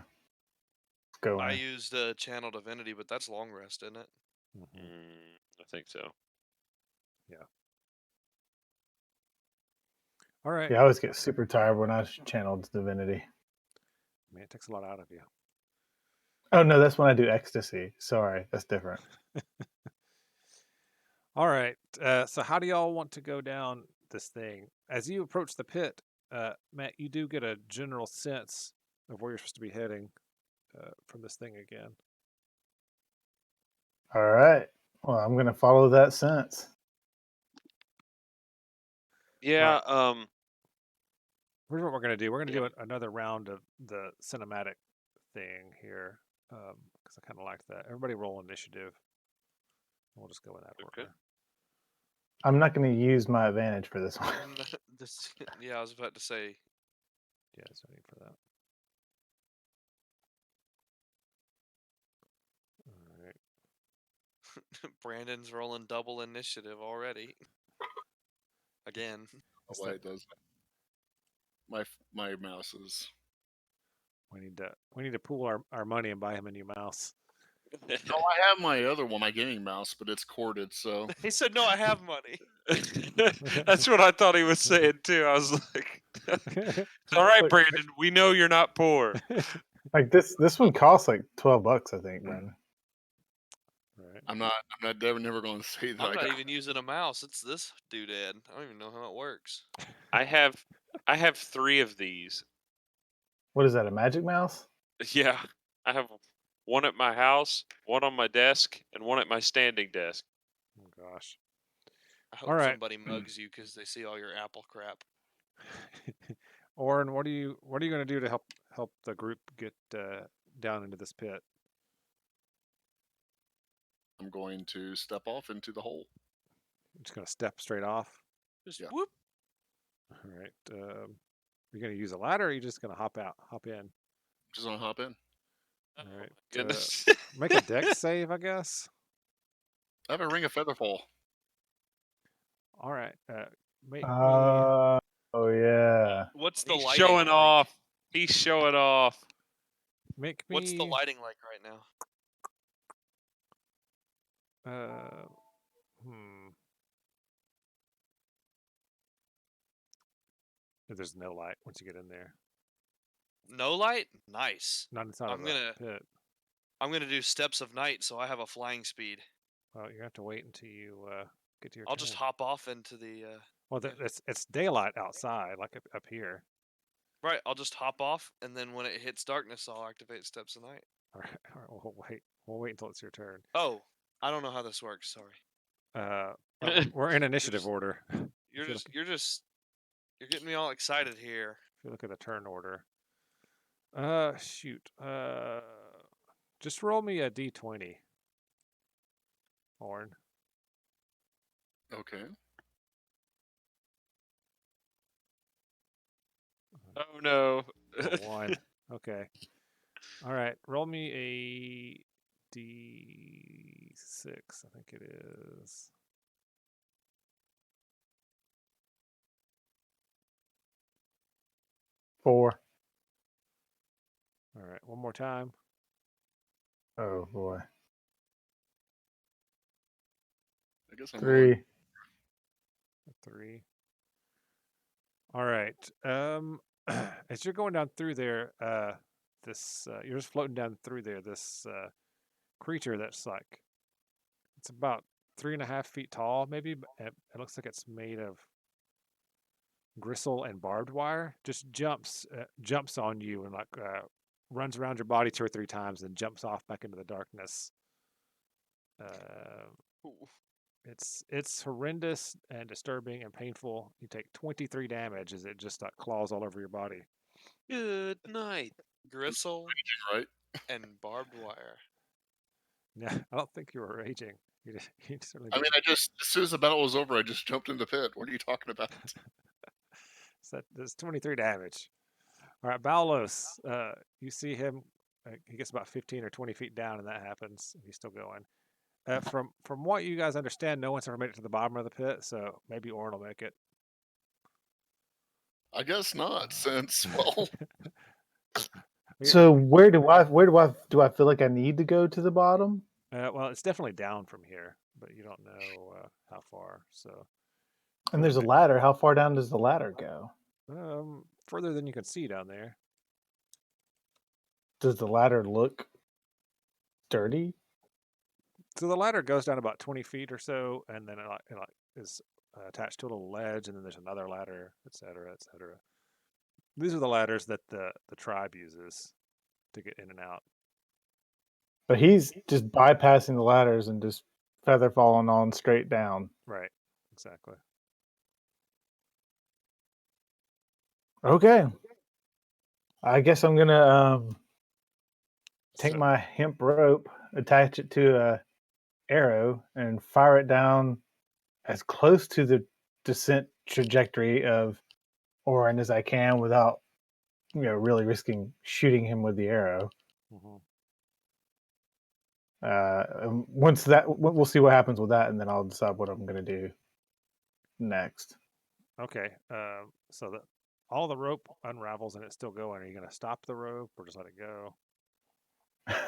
Let's go I in. used Channel Divinity, but that's long rest, isn't it? I think so. All right. Yeah, I always get super tired when I channeled divinity. Man, it takes a lot out of you. Oh no, that's when I do ecstasy. Sorry, that's different. All right. So how do y'all want to go down this thing? As you approach the pit, Matt, you do get a general sense of where you're supposed to be heading from this thing again. All right. Well, I'm gonna follow that sense. Yeah. Here's what we're going to do. We're going to Yeah. do another round of the cinematic thing here because I kind of like that. Everybody roll initiative. We'll just go in that Okay. order. I'm not gonna use my advantage for this one. Yeah, I was about to say. Yeah, there's no need for that. All right. Brandon's rolling double initiative already. Again. It's Why the- it does. My mouse is. we need to pool our money and buy him a new mouse. No, I have my other one, my gaming mouse, but it's corded, so. He said, "No, I have money." That's what I thought he was saying too. I was like, "All right, Look, Brandon, we know you're not poor." Like this one costs like $12, I think, Brandon. All right. I'm not never going to say that I'm I not got. even using a mouse. It's this doodad. I don't even know how it works. I have 3 of these. What is that? A magic mouse? Yeah, I have one at my house, one on my desk, and one at my standing desk. Oh gosh. I hope All right. somebody mugs you because they see all your Apple crap. Oren, what are you going to do to help the group get down into this pit? I'm going to step off into the hole. You're just going to step straight off. Just Yeah. whoop. All right. You're going to use a ladder, or are you just going to hop in? Just gonna hop in. All right. Goodness. Make a dex save, I guess. I have a ring of featherfall. All right. Make me. Oh yeah. What's the He's lighting showing like? off. He's showing off. Make me. What's the lighting like right now? There's no light once you get in there. No light? Nice. Not inside I'm of the gonna- pit. I'm gonna do steps of night, so I have a flying speed. Well, you have to wait until you get to your. I'll just turn. hop off into the. Well, it's daylight outside, like up here. Right, I'll just hop off, and then when it hits darkness, I'll activate steps of night. All right. We'll wait. We'll wait until it's your turn. Oh, I don't know how this works. Sorry. Well, we're in initiative just- order. You're If you you're getting me all excited here. If you look at the turn order. Shoot. Just roll me a d20. Oren. Okay. Oh no. A 1. Okay. All right. Roll me a D6. I think it is. Four. All right. One more time. Oh boy. I guess I'm Three. rolling. 3. All right. As you're going down through there, you're just floating down through there. This creature that's like, it's about 3.5 feet tall, maybe. But it looks like it's made of gristle and barbed wire. Just jumps on you and like runs around your body 2 or 3 times and jumps off back into the darkness. It's horrendous and disturbing and painful. You take 23 damage as it just like claws all over your body. Good night. Gristle Right? and barbed wire. No, I don't think you were raging. You certainly I mean, didn't. as soon as the battle was over, I just jumped in the pit. What are you talking about? So that's 23 damage. All right, Balos, you see him. He gets about 15 or 20 feet down, and that happens. He's still going. From what you guys understand, no one's ever made it to the bottom of the pit, so maybe Orin will make it. I guess not, since well, So where do I feel like I need to go to the bottom? Well, it's definitely down from here, but you don't know how far. So, And there's a ladder. How far down does the ladder go? further than you can see down there. Does the ladder look dirty? So the ladder goes down about 20 feet or so, and then it is attached to a little ledge, and then there's another ladder, etc., etc. These are the ladders that the tribe uses to get in and out. But he's just bypassing the ladders and just feather falling on straight down. Right, exactly. Okay. I guess I'm gonna take So- my hemp rope, attach it to a arrow, and fire it down as close to the descent trajectory of Orin as I can without, really risking shooting him with the arrow. Mhm. Once that, we'll see what happens with that, and then I'll decide what I'm gonna do next. Okay, so all the rope unravels and it's still going. Are you going to stop the rope or just let it go?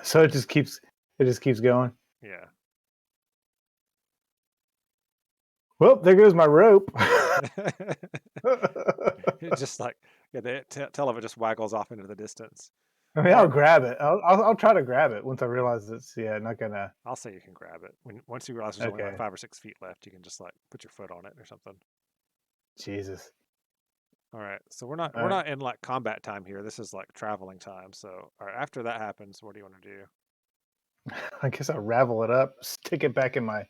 So it just keeps going. Yeah. Well, there goes my rope. It's just like, yeah, the tail of it just waggles off into the distance. I mean, I'll grab it. I'll try to grab it once I realize it's not gonna. I'll say you can grab it. Once you realize there's only like Okay. 5 or 6 feet left, you can just like put your foot on it or something. Jesus. All right. So we're not All right. in like combat time here. This is like traveling time. So all right, after that happens, what do you want to do? I guess I'll ravel it up, stick it back in my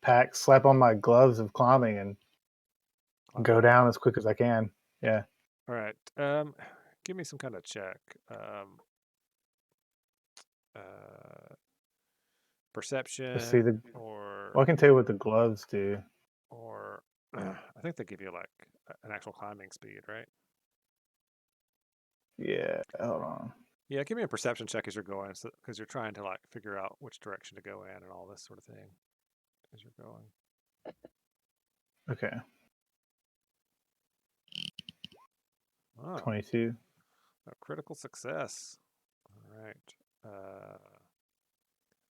pack, slap on my gloves of climbing, and Climb go back. down as quick as I can. Yeah. All right. Give me some kind of check. Perception Let's see or Well, I can tell you what the gloves do. or I think they give you like an actual climbing speed, right? Yeah. Hold on. Yeah, give me a perception check as you're going, because you're trying to like figure out which direction to go in and all this sort of thing as you're going. Okay. Oh, 22. a critical success. All right.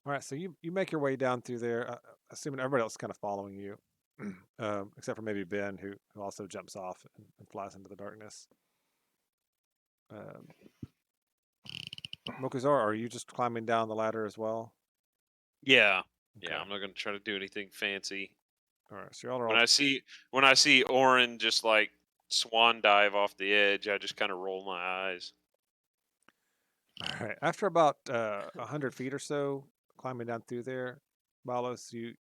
All right. So you make your way down through there, assuming everybody else is kind of following you, except for maybe Ben, who also jumps off and flies into the darkness. Mokuzar, are you just climbing down the ladder as well? Yeah. Okay. Yeah, I'm not going to try to do anything fancy. All right. So y'all are all When I see Orin just like swan dive off the edge, I just kind of roll my eyes. all right. After about 100 feet or so, climbing down through there, Balos, you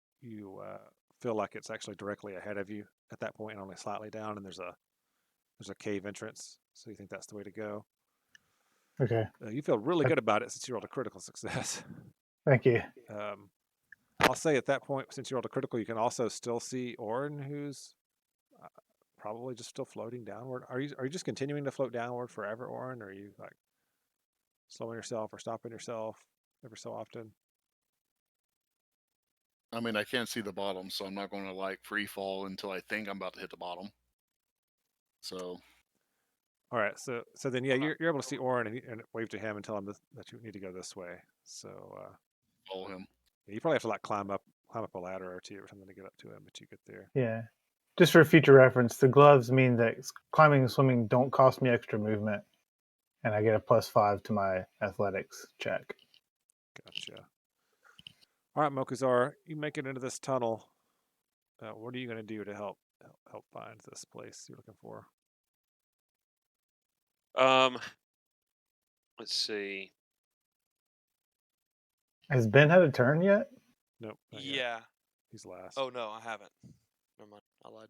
feel like it's actually directly ahead of you at that point, only slightly down, and there's a cave entrance. So you think that's the way to go. Okay. You feel really good about it since you rolled a critical success. Thank you. I'll say at that point, since you rolled a critical, you can also still see Orin, who's probably just still floating downward. Are you just continuing to float downward forever, Orin? Or are you like slowing yourself or stopping yourself every so often? I mean, I can't see the bottom, so I'm not going to like free fall until I think I'm about to hit the bottom. So All right, so then yeah, you're able to see Orin and wave to him and tell him that you need to go this way. So follow him. you probably have to like climb up a ladder or two or something to get up to him, but you get there. Yeah. Just for future reference, the gloves mean that climbing and swimming don't cost me extra movement, and I get a +5 to my athletics check. Gotcha. All right, Mokuzar, you make it into this tunnel. What are you going to do to help find this place you're looking for? Let's see. Has Ben had a turn yet? Nope. Not yet. Yeah. He's last. Oh no, I haven't. Never mind. I lied.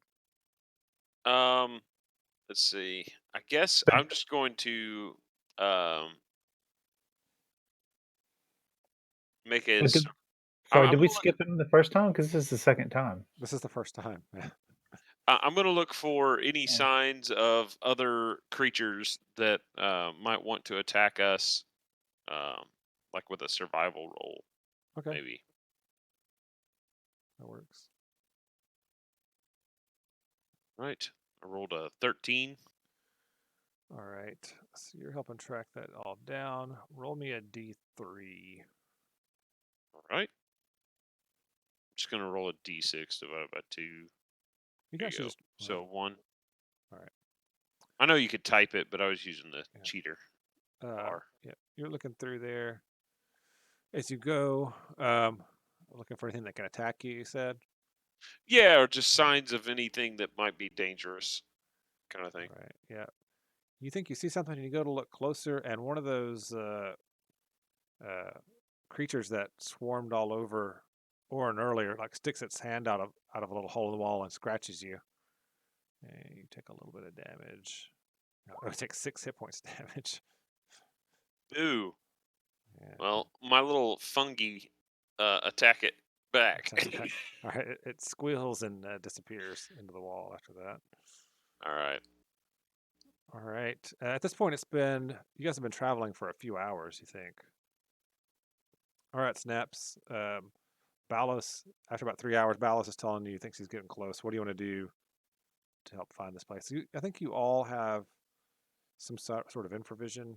Let's see. I guess But- I'm just going to make But it. Sorry, I'm did we gonna skip him the first time? Because this is the second time. This is the first time. I'm going to look for any Yeah. signs of other creatures that might want to attack us, like with a survival roll, Okay, maybe. that works. Right. I rolled a 13. All right, so you're helping track that all down. Roll me a d3. All right. I'm just going to roll a d6 divided by 2. You There guys you should go. just So 1. All right. I know you could type it, but I was using the Yeah. cheater bar. Yeah, you're looking through there as you go. Looking for anything that can attack you. You said. Yeah, or just signs of anything that might be dangerous, kind of thing. All right. Yeah. You think you see something, and you go to look closer, and one of those creatures that swarmed all over Orin earlier, like sticks its hand out of a little hole in the wall and scratches you. And you take a little bit of damage. No, you take 6 hit points damage. Ooh. Yeah. Well, my little fungi attack it back. All right. It squeals and disappears into the wall after that. All right. All right. At this point, you guys have been traveling for a few hours, you think. All right, Snaps. Balos, after about 3 hours, Balos is telling you he thinks he's getting close. What do you want to do to help find this place? I think you all have some sort of infravision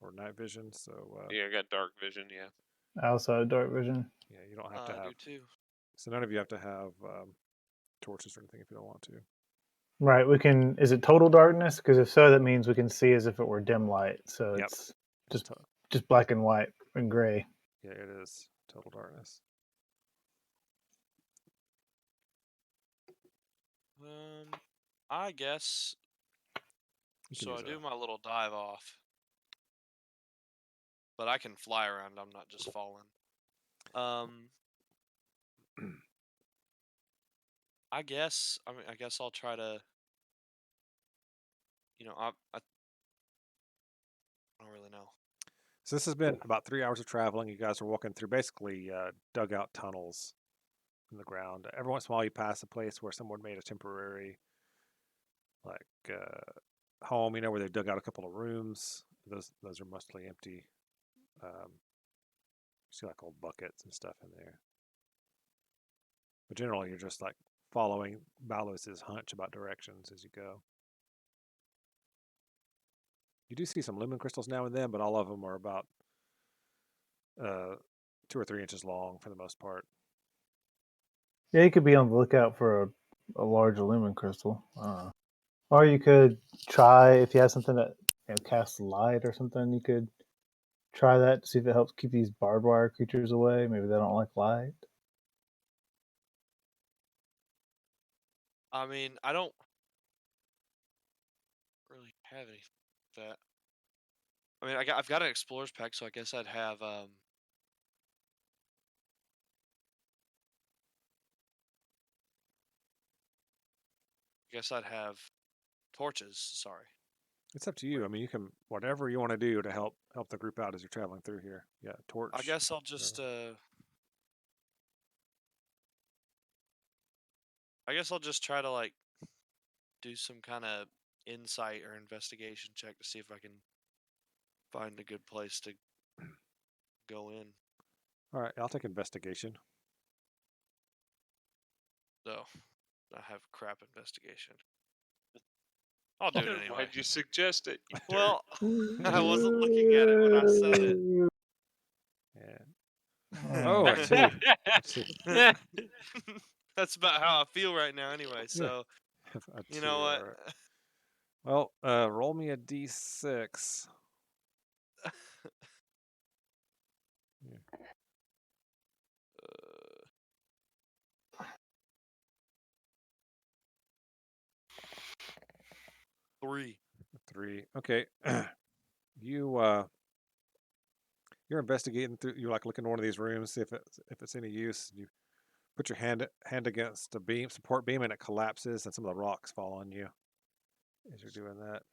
or night vision. So Yeah, I got dark vision. Yeah. I also have dark vision. yeah, you don't have to I have. do too. So none of you have to have torches or anything if you don't want to. Right, we can. Is it total darkness? Because if so, that means we can see as if it were dim light. So Yep. it's just black and white and gray. Yeah, it is total darkness. I guess. You can So I use do my little dive off, but I can fly around. I'm not just falling. I guess. I mean, I guess I'll try to. I don't really know. So this has been about 3 hours of traveling. You guys are walking through basically dugout tunnels in the ground. Every once in a while, you pass a place where someone made a temporary, like, home. Where they dug out a couple of rooms. Those are mostly empty. You see like old buckets and stuff in there. But generally, you're just like following Balos's hunch about directions as you go. You do see some lumen crystals now and then, but all of them are about 2 or 3 inches long for the most part. Yeah, you could be on the lookout for a large lumen crystal. Or you could try, if you have something that casts light or something, you could try that to see if it helps keep these barbed wire creatures away. Maybe they don't like light. I mean, I don't really have any that. I mean, I've got an explorer's pack, so I guess I'd have torches. Sorry. It's up to you. I mean, you can whatever you want to do to help the group out as you're traveling through here. Yeah, torch. I guess I'll just try to like do some kind of insight or investigation check to see if I can find a good place to go in. All right, I'll take investigation. So I have crap investigation. I'll do it anyway. Why'd you suggest it? You Well, I wasn't looking at it when I said it. Yeah. Oh, I see. I see. dirt. That's about how I feel right now anyway. So, A you two, know what? all right. Well, roll me a d6. Three. 3. Okay. You're investigating through. You like look in one of these rooms, see if it's any use. You put your hand against a beam, support beam, and it collapses, and some of the rocks fall on you as you're doing that.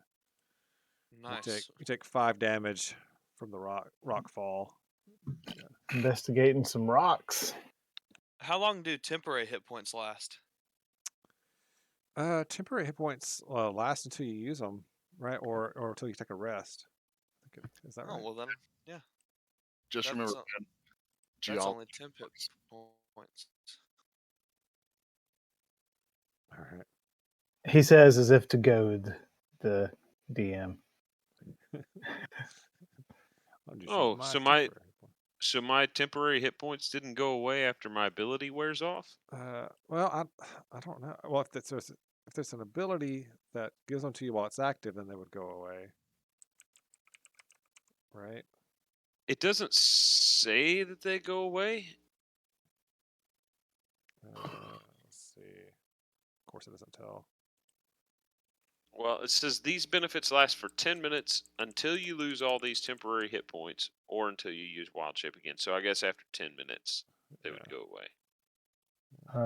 Nice. You take 5 damage from the rock fall. Investigating some rocks. How long do temporary hit points last? Temporary hit points last until you use them, right? Or until you take a rest. Is that Oh right? well then, yeah. Just That's remember, o- man, That's geology. only 10 hit points. All right. He says as if to goad the DM. I'll just use Oh, my so temporary hit point. my temporary hit points didn't go away after my ability wears off? Well, I don't know. Well, if there's an ability that gives them to you while it's active, then they would go away, right? It doesn't say that they go away. Let's see. Of course, it doesn't tell. Well, it says these benefits last for 10 minutes until you lose all these temporary hit points or until you use wild shape again. So I guess after 10 minutes, they would Yeah. go away.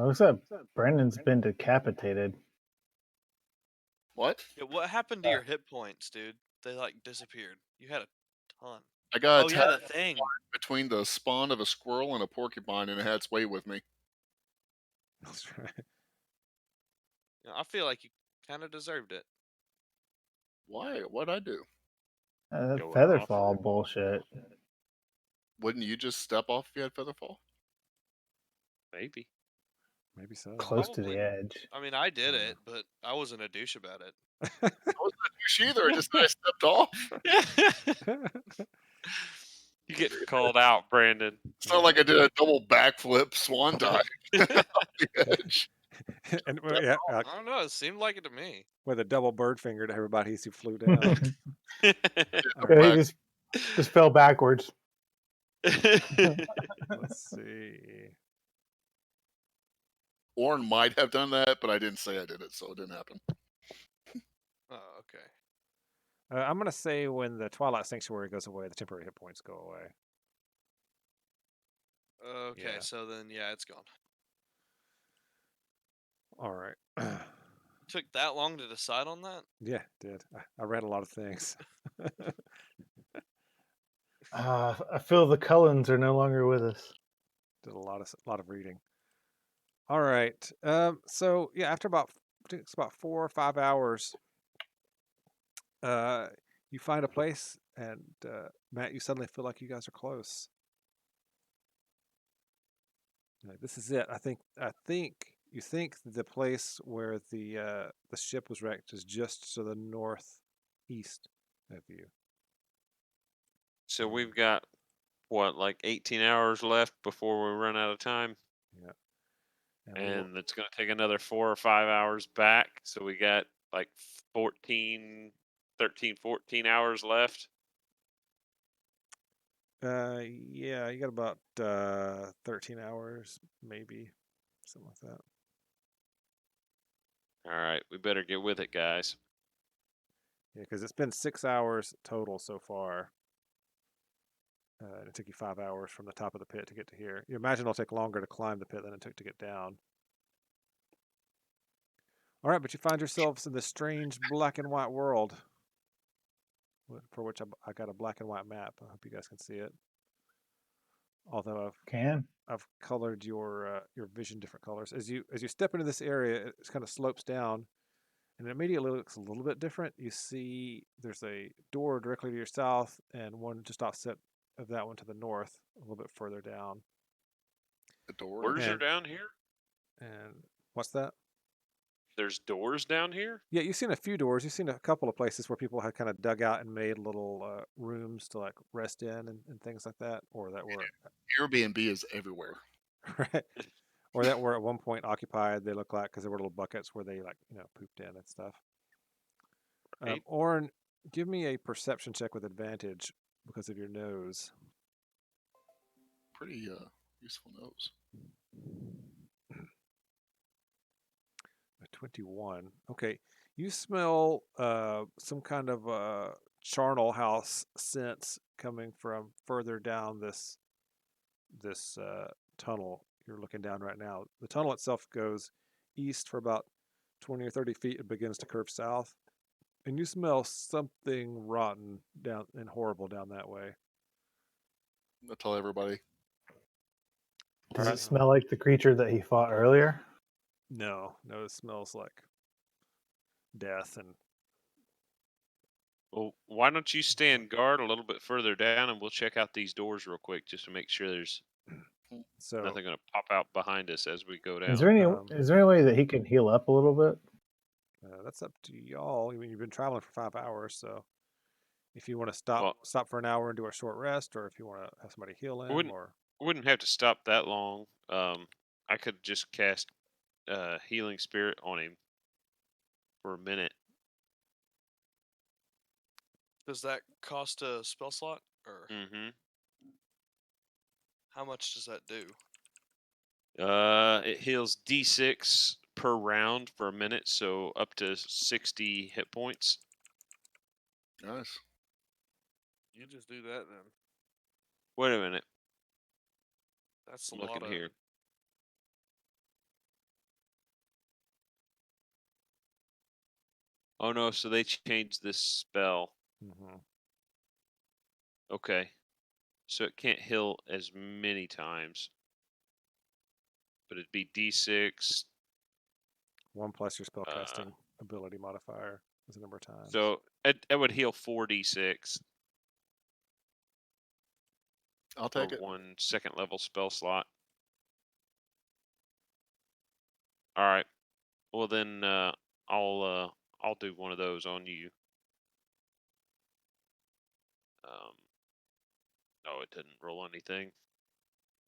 Looks like Brandon's been decapitated. What? Yeah, what happened to your hit points, dude? They like disappeared. You had a ton. I got Oh yeah, attacked the thing. between the spawn of a squirrel and a porcupine, and it had its way with me. That's right. You know, I feel like you kind of deserved it. Why? What'd I do? Going Feather off. fall bullshit. Wouldn't you just step off if you had featherfall? Maybe. Maybe so. Close to Probably. the edge. I mean, I did it, but I wasn't a douche about it. I wasn't a douche either. I just I stepped off. You get called out, Brandon. It's not like I did a double backflip swan dive off the edge. And yeah, I don't know. It seemed like it to me. with a double bird finger to everybody as he flew down. Yeah, he just fell backwards. Let's see. Orrin might have done that, but I didn't say I did it, so it didn't happen. Oh, okay. I'm gonna say when the Twilight Sanctuary goes away, the temporary hit points go away. Okay, Yeah. so then yeah, it's gone. All right. Took that long to decide on that? Yeah, it did. I read a lot of things. I feel the Cullens are no longer with us. Did a lot of reading. All right. So yeah, after I think it's about 4 or 5 hours, you find a place, and Matt, you suddenly feel like you guys are close. This is it. I think you think the place where the ship was wrecked is just to the northeast of you. So we've got, what, like 18 hours left before we run out of time? Yeah. And it's going to take another 4 or 5 hours back. So we got like 13, 14 hours left. Yeah, you got about 13 hours, maybe something like that. All right, we better get with it, guys. Yeah, because it's been 6 hours total so far. It took you 5 hours from the top of the pit to get to here. You imagine it'll take longer to climb the pit than it took to get down. All right, but you find yourselves in this strange black and white world, for which I got a black and white map. I hope you guys can see it. Although I've colored your vision different colors. As you step into this area, it kind of slopes down, and it immediately looks a little bit different. You see there's a door directly to your south and one just offset of that one to the north, a little bit further down. The door. Doors are And- down here? And what's that? There's doors down here? Yeah, you've seen a few doors. You've seen a couple of places where people had kind of dug out and made little rooms to like rest in and things like that, or that were Airbnb is everywhere. right, or that were at one point occupied. They look like because there were little buckets where they like pooped in and stuff. Right. Oren, give me a perception check with advantage because of your nose. Pretty useful nose. A 21. Okay, you smell some kind of charnel house scents coming from further down this tunnel you're looking down right now. The tunnel itself goes east for about 20 or 30 feet and begins to curve south. And you smell something rotten down and horrible down that way. I'll tell everybody. Does Alright. it smell like the creature that he fought earlier? No, it smells like death and Well, why don't you stand guard a little bit further down and we'll check out these doors real quick just to make sure there's so nothing going to pop out behind us as we go down. Is there any Um, way that he can heal up a little bit? that's up to y'all. I mean, you've been traveling for 5 hours, so if you want to stop Well- stop for an hour and do a short rest, or if you want to have somebody heal him, Wouldn't- or Wouldn't have to stop that long. I could just cast healing spirit on him for a minute. Does that cost a spell slot, or Mm-hmm. how much does that do? It heals D6 per round for a minute, so up to 60 hit points. Nice. You just do that then. Wait a minute. That's a I'm lot looking of. here. Oh no, so they changed this spell. Mhm. Okay. So it can't heal as many times. But it'd be D6. 1 plus your spellcasting ability modifier is the number of times. So it would heal 4d6 I'll for take it. 1 second level spell slot. All right. Well then, I'll do one of those on you. No, it didn't roll anything.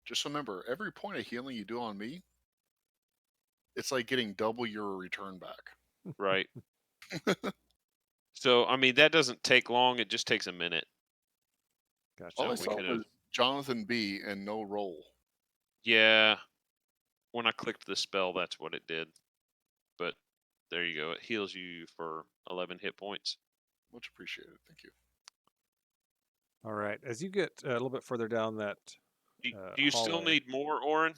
Just remember, every point of healing you do on me, it's like getting double your return back. Right. So I mean that doesn't take long. It just takes a minute. Gotcha. All I we saw could've- was Jonathan B and no roll. Yeah. When I clicked the spell, that's what it did. But there you go. It heals you for 11 hit points. Much appreciated. Thank you. All right. As you get a little bit further down that Do you still hallway. need more, Oren?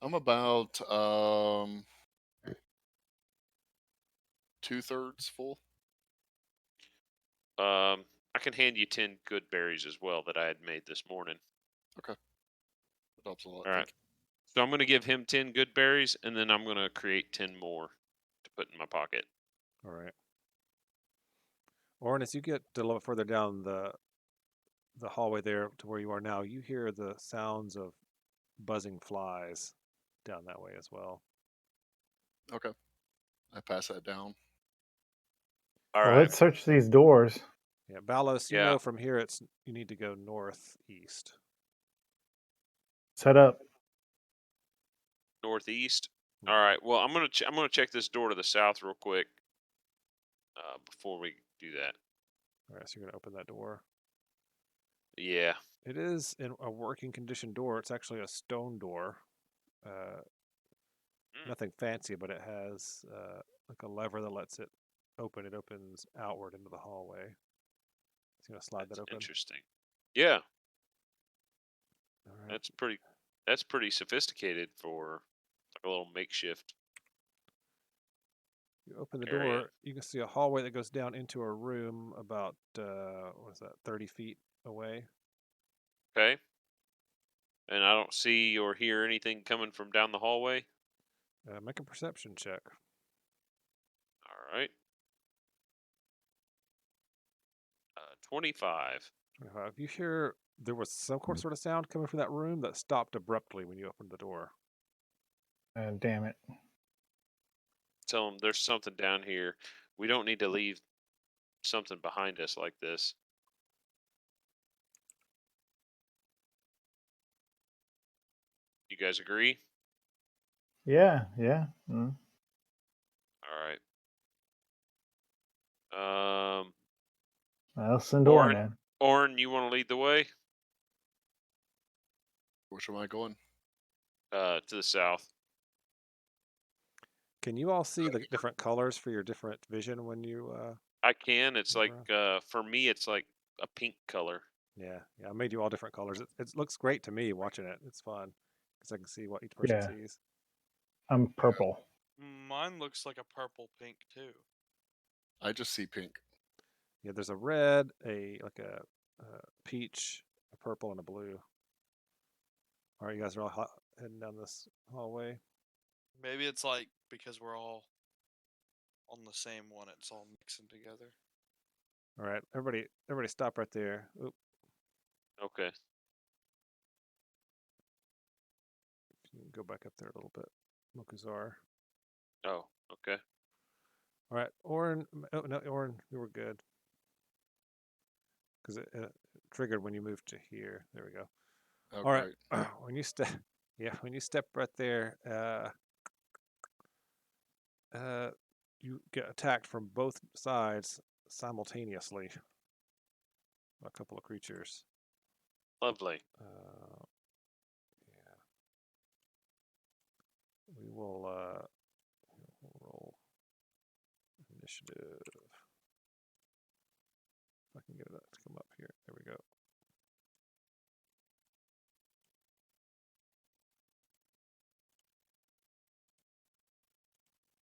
I'm about 2/3 full. I can hand you 10 good berries as well that I had made this morning. That helps a lot. All Thank right. So I'm going to give him 10 good berries, and then I'm going to create 10 more to put in my pocket. All right. Orin, as you get a little bit further down the hallway there to where you are now, you hear the sounds of buzzing flies down that way as well. you. Okay. I pass that down. All Well, right. let's search these doors. Yeah, Balos, you Yeah. know from here you need to go northeast. Set up. Northeast. Mhm. All right. Well, I'm gonna check this door to the south real quick before we do that. All right, so you're gonna open that door. Yeah. It is in a working condition door. It's actually a stone door. Nothing fancy, but it has like a lever that lets it open. It opens outward into the hallway. It's gonna slide That's that open. interesting. Yeah. All right. That's pretty sophisticated for like a little makeshift. You open the area. door. You can see a hallway that goes down into a room about 30 feet away. Okay. And I don't see or hear anything coming from down the hallway. Make a perception check. All right. 25. You hear there was some sort of sound coming from that room that stopped abruptly when you opened the door. Damn it. Tell them there's something down here. We don't need to leave something behind us like this. You guys agree? Yeah. All right. I'll send Orin Orin, in. Orin, you want to lead the way? Which am I going? To the south. Can you all see the different colors for your different vision when you? I can. It's like around? for me, it's like a pink color. Yeah. I made you all different colors. It looks great to me watching it. It's fun because I can see what each person Yeah. sees. I'm purple. Mine looks like a purple pink too. I just see pink. Yeah, there's a red, a peach, a purple, and a blue. All right, you guys are all heading down this hallway. Maybe it's like because we're all on the same one, it's all mixing together. All right, everybody stop right there. Oop, Okay. you can go back up there a little bit. Mokuzar. Oh, okay. All right, Orin. Oh no, Orin, you were good because it triggered when you moved to here. There we go. Oh, All right, great. when you step, when you step right there, you get attacked from both sides simultaneously. A couple of creatures. Lovely. Yeah. We will roll initiative. If I can get that to come up here. There we go.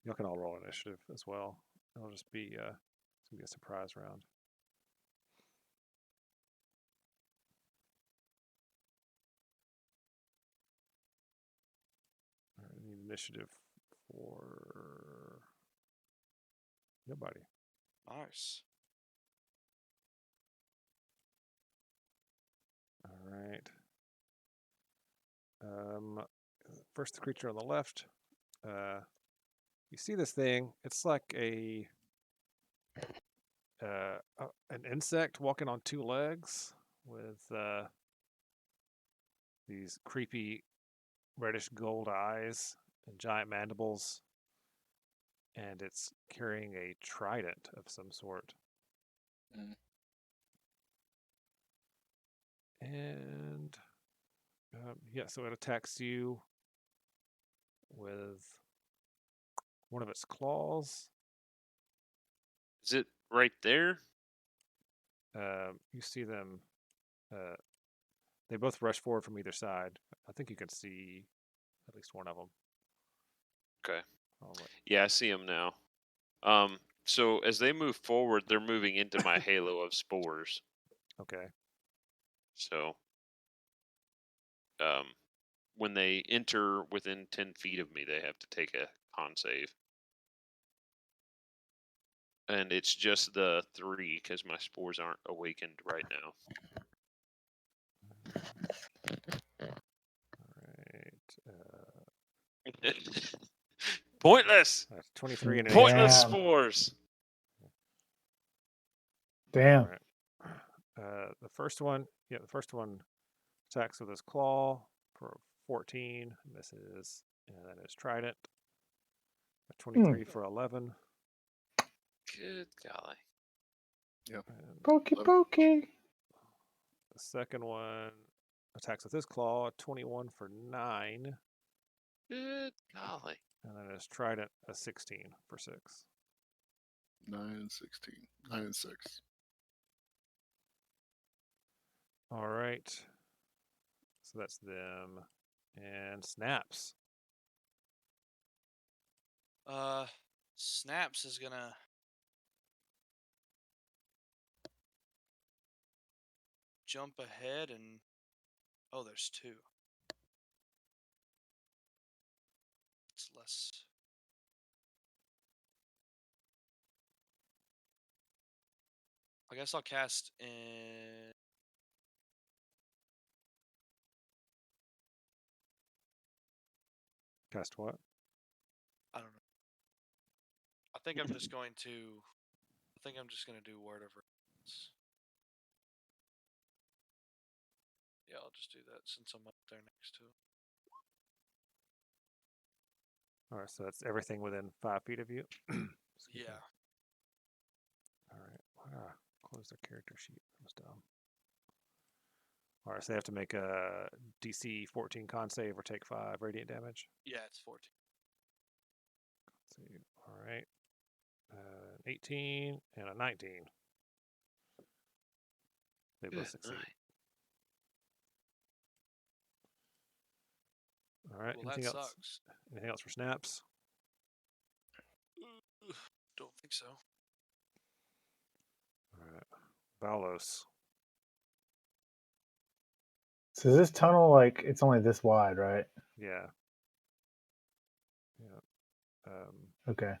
Y'all can all roll initiative as well. It'll just be it's gonna be a surprise round. All right, I need initiative for nobody. Nice. All right. First, the creature on the left. You see this thing? It's like an insect walking on two legs with these creepy reddish gold eyes and giant mandibles, and it's carrying a trident of some sort. Mm. And yeah, so it attacks you with one of its claws. Is it right there? You see them. They both rush forward from either side. I think you can see at least one of them. Okay. Probably. Yeah, I see them now. So as they move forward, they're moving into my halo of spores. Okay. So, when they enter within 10 feet of me, they have to take a con save. And it's just the 3 because my spores aren't awakened right now. All right. Pointless. 23 and Pointless Damn. spores. Damn. All right. The first one attacks with his claw for 14, misses, and then his trident. A 23 for 11. Good golly. Yep. And Pokey pokey. the second one attacks with his claw, 21 for 9. Good golly. And then his trident, a 16 for 6. 9 and 16. 9 and 6. All right. So that's them. And snaps. Snaps is gonna jump ahead and there's 2. It's less. I guess I'll cast in. Cast what? I don't know. I think I'm just going to. I think I'm just going to do Word of Reference. Yeah, I'll just do that since I'm up there next to it. All right, so that's everything within 5 feet of you. Excuse me. Yeah. All right. Close their character sheet. That was dumb. All right, so they have to make a DC 14 con save or take 5 radiant damage. Yeah, it's 14. Let's see. All right. 18 and a 19. They both Good succeed. night. All right. Well, Anything that else? sucks. Anything else for snaps? Don't think so. All right. Balos. So is this tunnel like it's only this wide, right? Yeah. Yeah. Okay.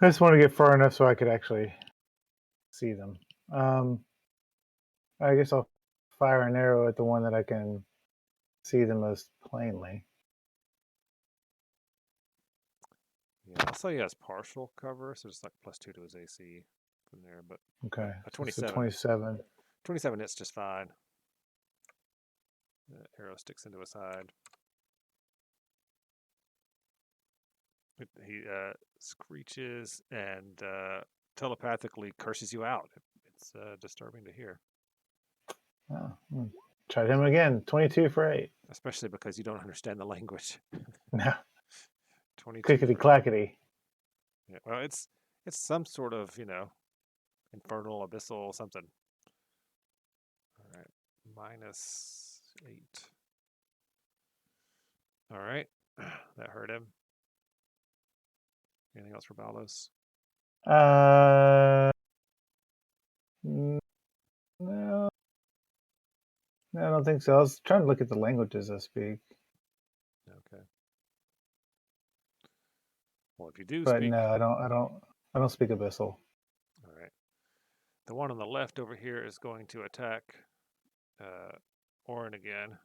I just want to get far enough so I could actually see them. I guess I'll fire an arrow at the one that I can see the most plainly. Yeah, I'll say he has partial cover, so it's like +2 to his AC from there. But Okay. a So 27. 27. 27 hits just fine. The arrow sticks into his side. He screeches and telepathically curses you out. It's disturbing to hear. Oh, tried him again. 22 for 8. Especially because you don't understand the language. No. 22 Clickety for- clackety. Yeah, well, it's some sort of, infernal, abyssal, something. All right. -8. All right. That hurt him. Anything else for Balos? No. No, I don't think so. I was trying to look at the languages I speak. Okay. Well, if you do But speak, no, I don't speak Abyssal. all right. The one on the left over here is going to attack Orin again.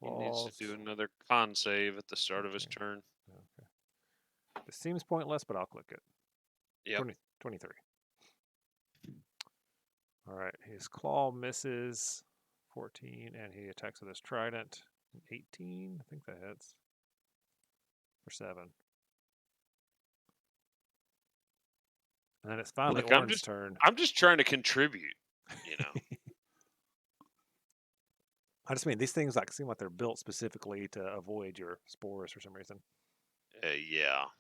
He needs to do Claws. another con save at the start of his Okay. turn. Okay. This seems pointless, but I'll click it. Yep. 23. All right. His claw misses 14, and he attacks with his trident. 18. I think that hits. For 7. And then it's finally Look, Orin's turn. I'm just trying to contribute, I just mean these things seem like they're built specifically to avoid your spores for some reason. Yeah.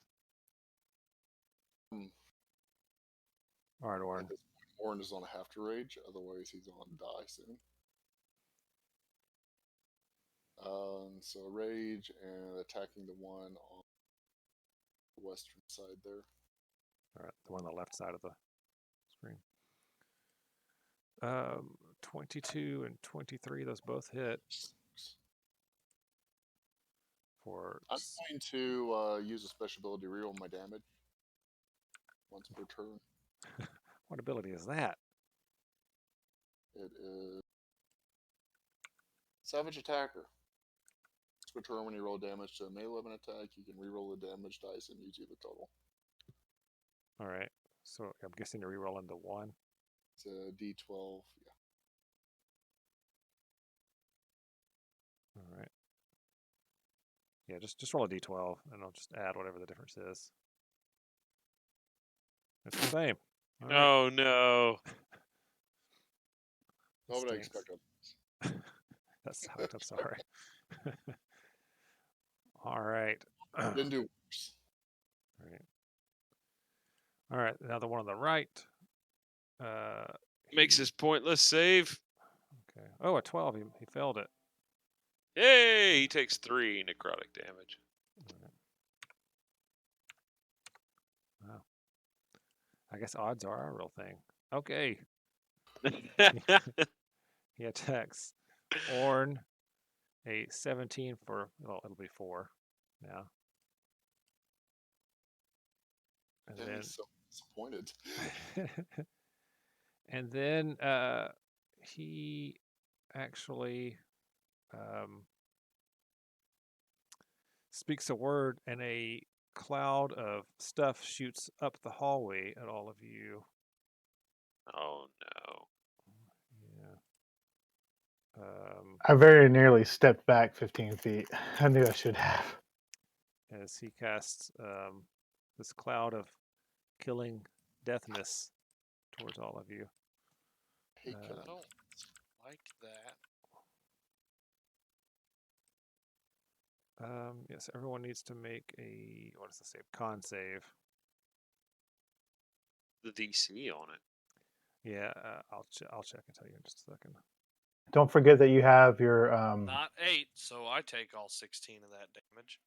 All right, Orin. At this point, Orin is on a have to rage, otherwise he's on die soon. So rage and attacking the one on the western side there. All right, the one on the left side of the screen. 22 and 23, those both hit. I'm going to use a special ability to reroll my damage once per turn. What ability is that? It is Savage Attacker. Per turn, when you roll damage to a melee weapon attack, you can reroll the damage dice and use the total. All right, so I'm guessing you're rerolling the 1. It's a D12, yeah. All right. Yeah, just roll a d12, and I'll just add whatever the difference is. It's the same. All right. Oh no. What would I Stinks. expect of this? That sucked. I'm sorry. All right. Didn't do worse. All right. All right. Now the one on the right. Makes his pointless save. Okay. Oh, a 12. He failed it. Yay! He takes 3 necrotic damage. All right. Wow. I guess odds are a real thing. Okay. He attacks Orn. A 17 for, well, it'll be 4 now. And Damn, then he's so Disappointed. And then he actually speaks a word, and a cloud of stuff shoots up the hallway at all of you. Oh no. Yeah. I very nearly stepped back 15 feet. I knew I should have. As he casts this cloud of killing deathness towards all of you. Hate I killing. don't like that. Yes, everyone needs to make a, what is the save? Con save. The DC on it. Yeah, I'll check and tell you in just a second. Don't forget that you have your Not 8, so I take all 16 of that damage.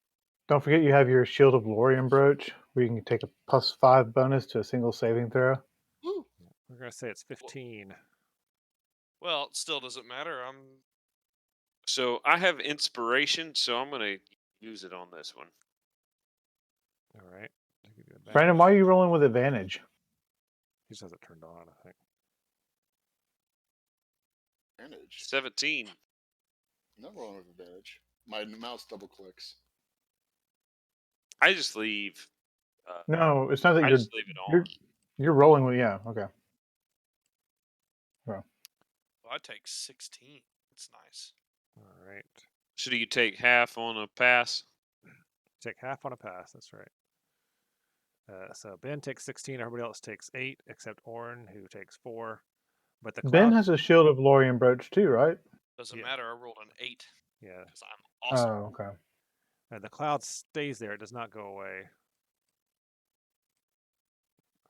don't forget you have your Shield of Lorian brooch, where you can take a +5 bonus to a single saving throw. Woo. We're gonna say it's 15. Well, it still doesn't matter. So I have inspiration, so I'm gonna use it on this one. All right. I'll give you Brandon, why are advantage. you rolling with advantage? He just has it turned on, I think. Advantage. 17. Never rolling with advantage. My mouse double clicks. I just leave. No, it's not that I you're just leave it on. you're rolling with okay. Well, I take 16. It's nice. All right. So do you take half on a pass? Take half on a pass. That's right. So Ben takes 16. Everybody else takes 8, except Orin, who takes 4. But the Ben cloud. has a Shield of Lorian brooch too, right? Doesn't Yeah. matter. I rolled an 8 Yeah. because I'm awesome. Oh, okay. And the cloud stays there. It does not go away.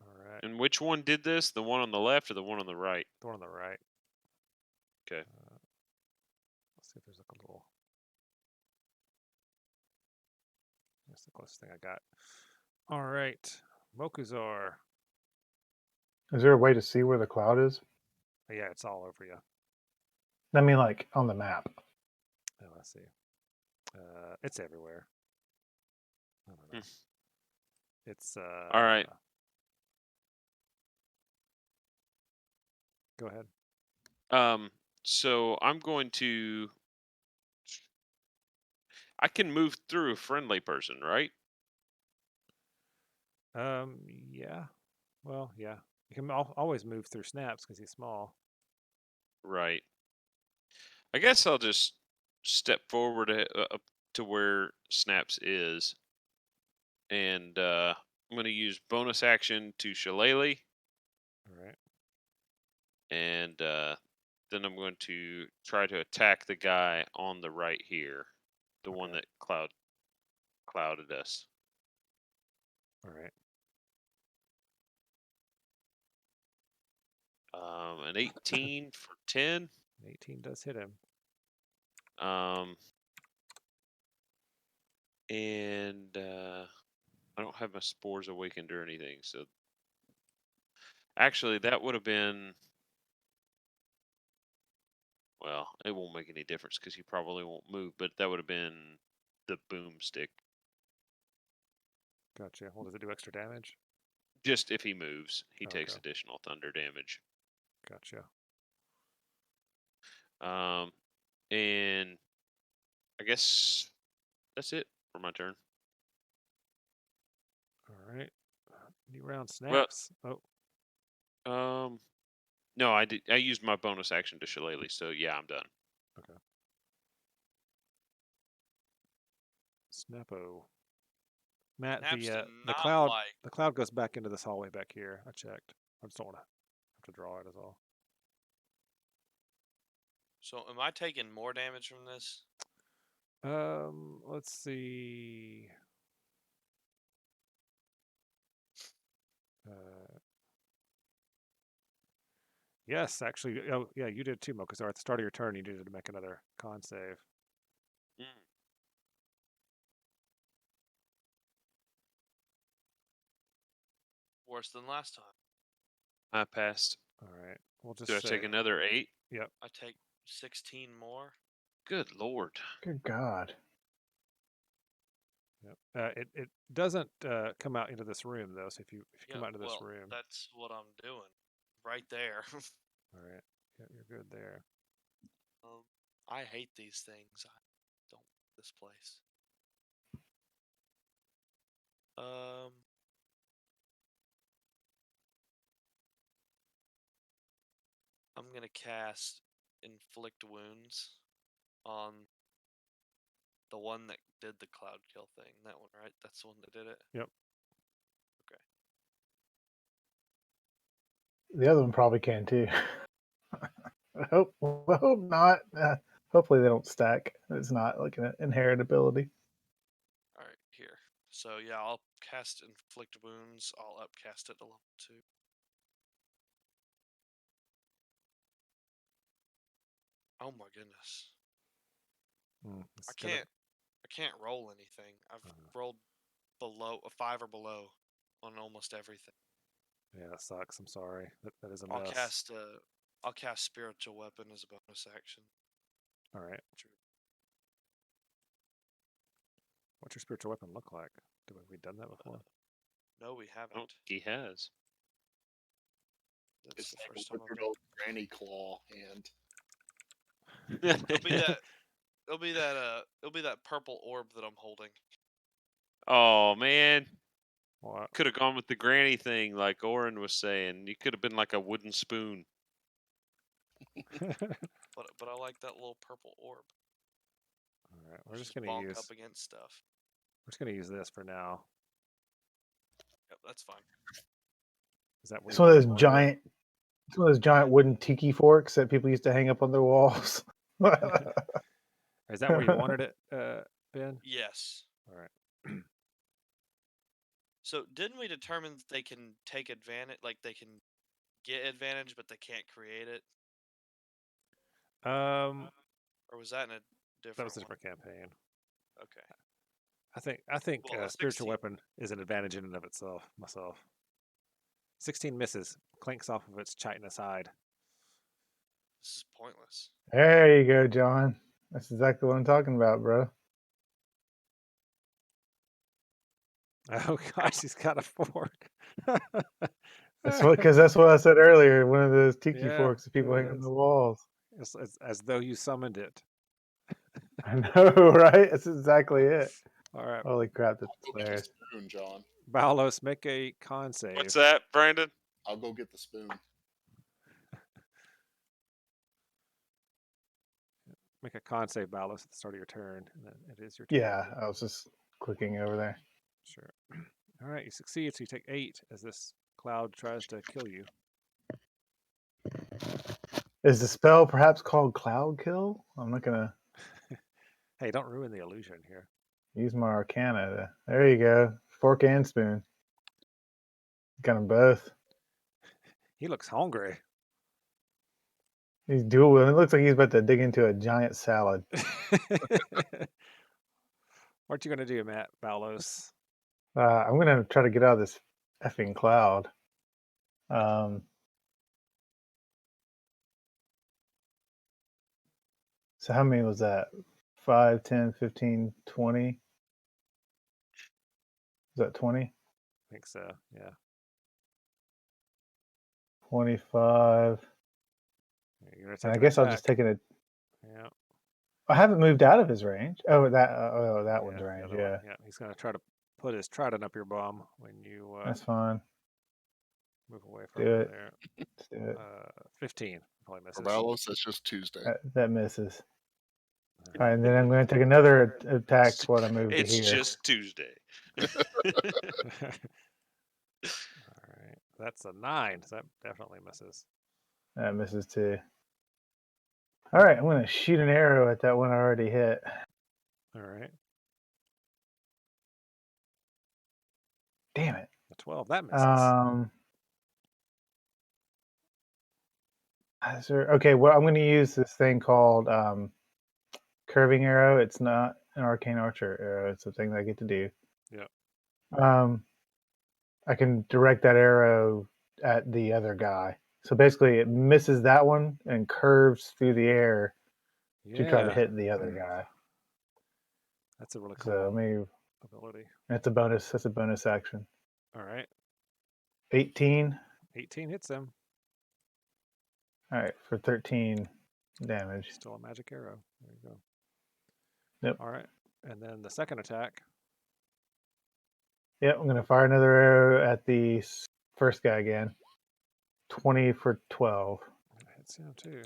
All right. And which one did this? The one on the left or the one on the right? The one on the right. Okay. Let's see if there's like a little. That's the closest thing I got. All right. Mokuzar. Is there a way to see where the cloud is? Yeah, it's all over you. I mean, like on the map. Oh, let's see. It's everywhere. I don't know. It's All right. Go ahead. So I'm going to. I can move through a friendly person, right? Yeah. Well, yeah. You can always move through Snaps because he's small. Right. I guess I'll just step forward up to where Snaps is, and I'm going to use bonus action to Shillelagh, All right. and then I'm going to try to attack the guy on the right here, the one Okay. that clouded us. All right. An 18 for 10. 18 does hit him. And I don't have my spores awakened or anything, so actually that would have been, well, it won't make any difference because he probably won't move, but that would have been the boomstick. Gotcha. Well, does it do extra damage? Just if he moves, he Okay. takes additional thunder damage. Gotcha. And I guess that's it for my turn. All right. New round Snaps. No, I did. I used my bonus action to Shillelagh, so yeah, I'm done. Okay. Snappo. Matt, Snaps did the not cloud like. the cloud goes back into this hallway back here. I checked. I just don't want to have to draw it as all. So am I taking more damage from this? Let's see. Yes, actually. Oh, yeah, you did too, Mo, because at the start of your turn, you needed to make another con save. Worse than last time. I passed. All right. We'll just Do I say. take another 8? Yep. I take 16 more. Good lord. Good God. Yep. It doesn't come out into this room though. So if you come Yeah, out into this well, room, that's what I'm doing. Right there. all right, yeah, you're good there. I hate these things. I don't like this place. I'm gonna cast Inflict Wounds on the one that did the cloud kill thing. That one, right? That's the one that did it? Yep. Okay. The other one probably can too. I hope not. Hopefully they don't stack. It's not like an inherent ability. Alright, here. So yeah, I'll cast Inflict Wounds. I'll upcast it to level 2. Oh my goodness. I can't roll anything. I've rolled below a 5 or below on almost everything. Yeah, that sucks. I'm sorry. That is a I'll mess. cast Spiritual Weapon as a bonus action. All right. What's your spiritual weapon look like? Have we done that before? No, we haven't. Oh, he has. That's It's the like first a time withered old granny claw hand. It'll be that purple orb that I'm holding. Oh man, What? could have gone with the granny thing, like Oren was saying. You could have been like a wooden spoon. But I like that little purple orb. All right, we're just Just gonna bonk use. up against stuff. We're just gonna use this for now. Yep, that's fine. Is that It's one of those giant. It's one of those giant wooden tiki forks that people used to hang up on their walls. Is that where you wanted it, Ben? Yes. All right. So didn't we determine that they can take advantage, like they can get advantage, but they can't create it? Or was that in a different? That was a different campaign. Okay. I think Well, spiritual 16. weapon is an advantage in and of itself. Myself. 16 misses, clinks off of its chitinous hide. This is pointless. There you go, John. That's exactly what I'm talking about, bro. Oh gosh, he's got a fork. Because that's what I said earlier. One of those tiki Yeah, forks that people it hang on is. the walls. It's as though you summoned it. I know, right? That's exactly it. All right, Holy crap, that's I'll go get the hilarious. spoon, John. Balos, make a con save. What's that, Brandon? I'll go get the spoon. Make a con save, Balos, at the start of your turn, and then it is your turn. Yeah, I was just clicking over there. Sure. All right, you succeed, so you take 8 as this cloud tries to kill you. Is the spell perhaps called Cloud Kill? I'm not gonna Hey, don't ruin the illusion here. use my Arcana. There you go, fork and spoon. Got them both. He looks hungry. He's dual. It looks like he's about to dig into a giant salad. What you gonna do, Matt Balos? I'm gonna try to get out of this effing cloud. So how many was that? 5, 10, 15, 20? Is that 20? I think so. Yeah. 25. You're gonna And I take guess I'll just take it. Yeah. I haven't moved out of his range. Oh, that one's the range. other Yeah, one. Yeah. He's gonna try to put his trident up your bum when you that's fine. move away from Do him it. there. Let's do it. 15 probably For misses. Balos, that's just Tuesday. That misses. All right, and then I'm going to take another attack when I move to It's here. just Tuesday. All right, that's a 9. So that definitely misses. That misses too. All right, I'm going to shoot an arrow at that one I already hit. All right. Damn it. A 12. That misses. Okay, well, I'm going to use this thing called curving arrow. It's not an arcane archer arrow. It's a thing that I get to do. Yeah. I can direct that arrow at the other guy. So basically, it misses that one and curves through the air to try to hit the other guy. That's a really cool. So let me ability. That's a bonus. That's a bonus action. All right. 18. 18 hits him. All right, for 13 damage. Still a magic arrow. There you go. Yep. All right. And then the second attack. Yep, I'm gonna fire another arrow at the first guy again. 20 for 12. That hits him too.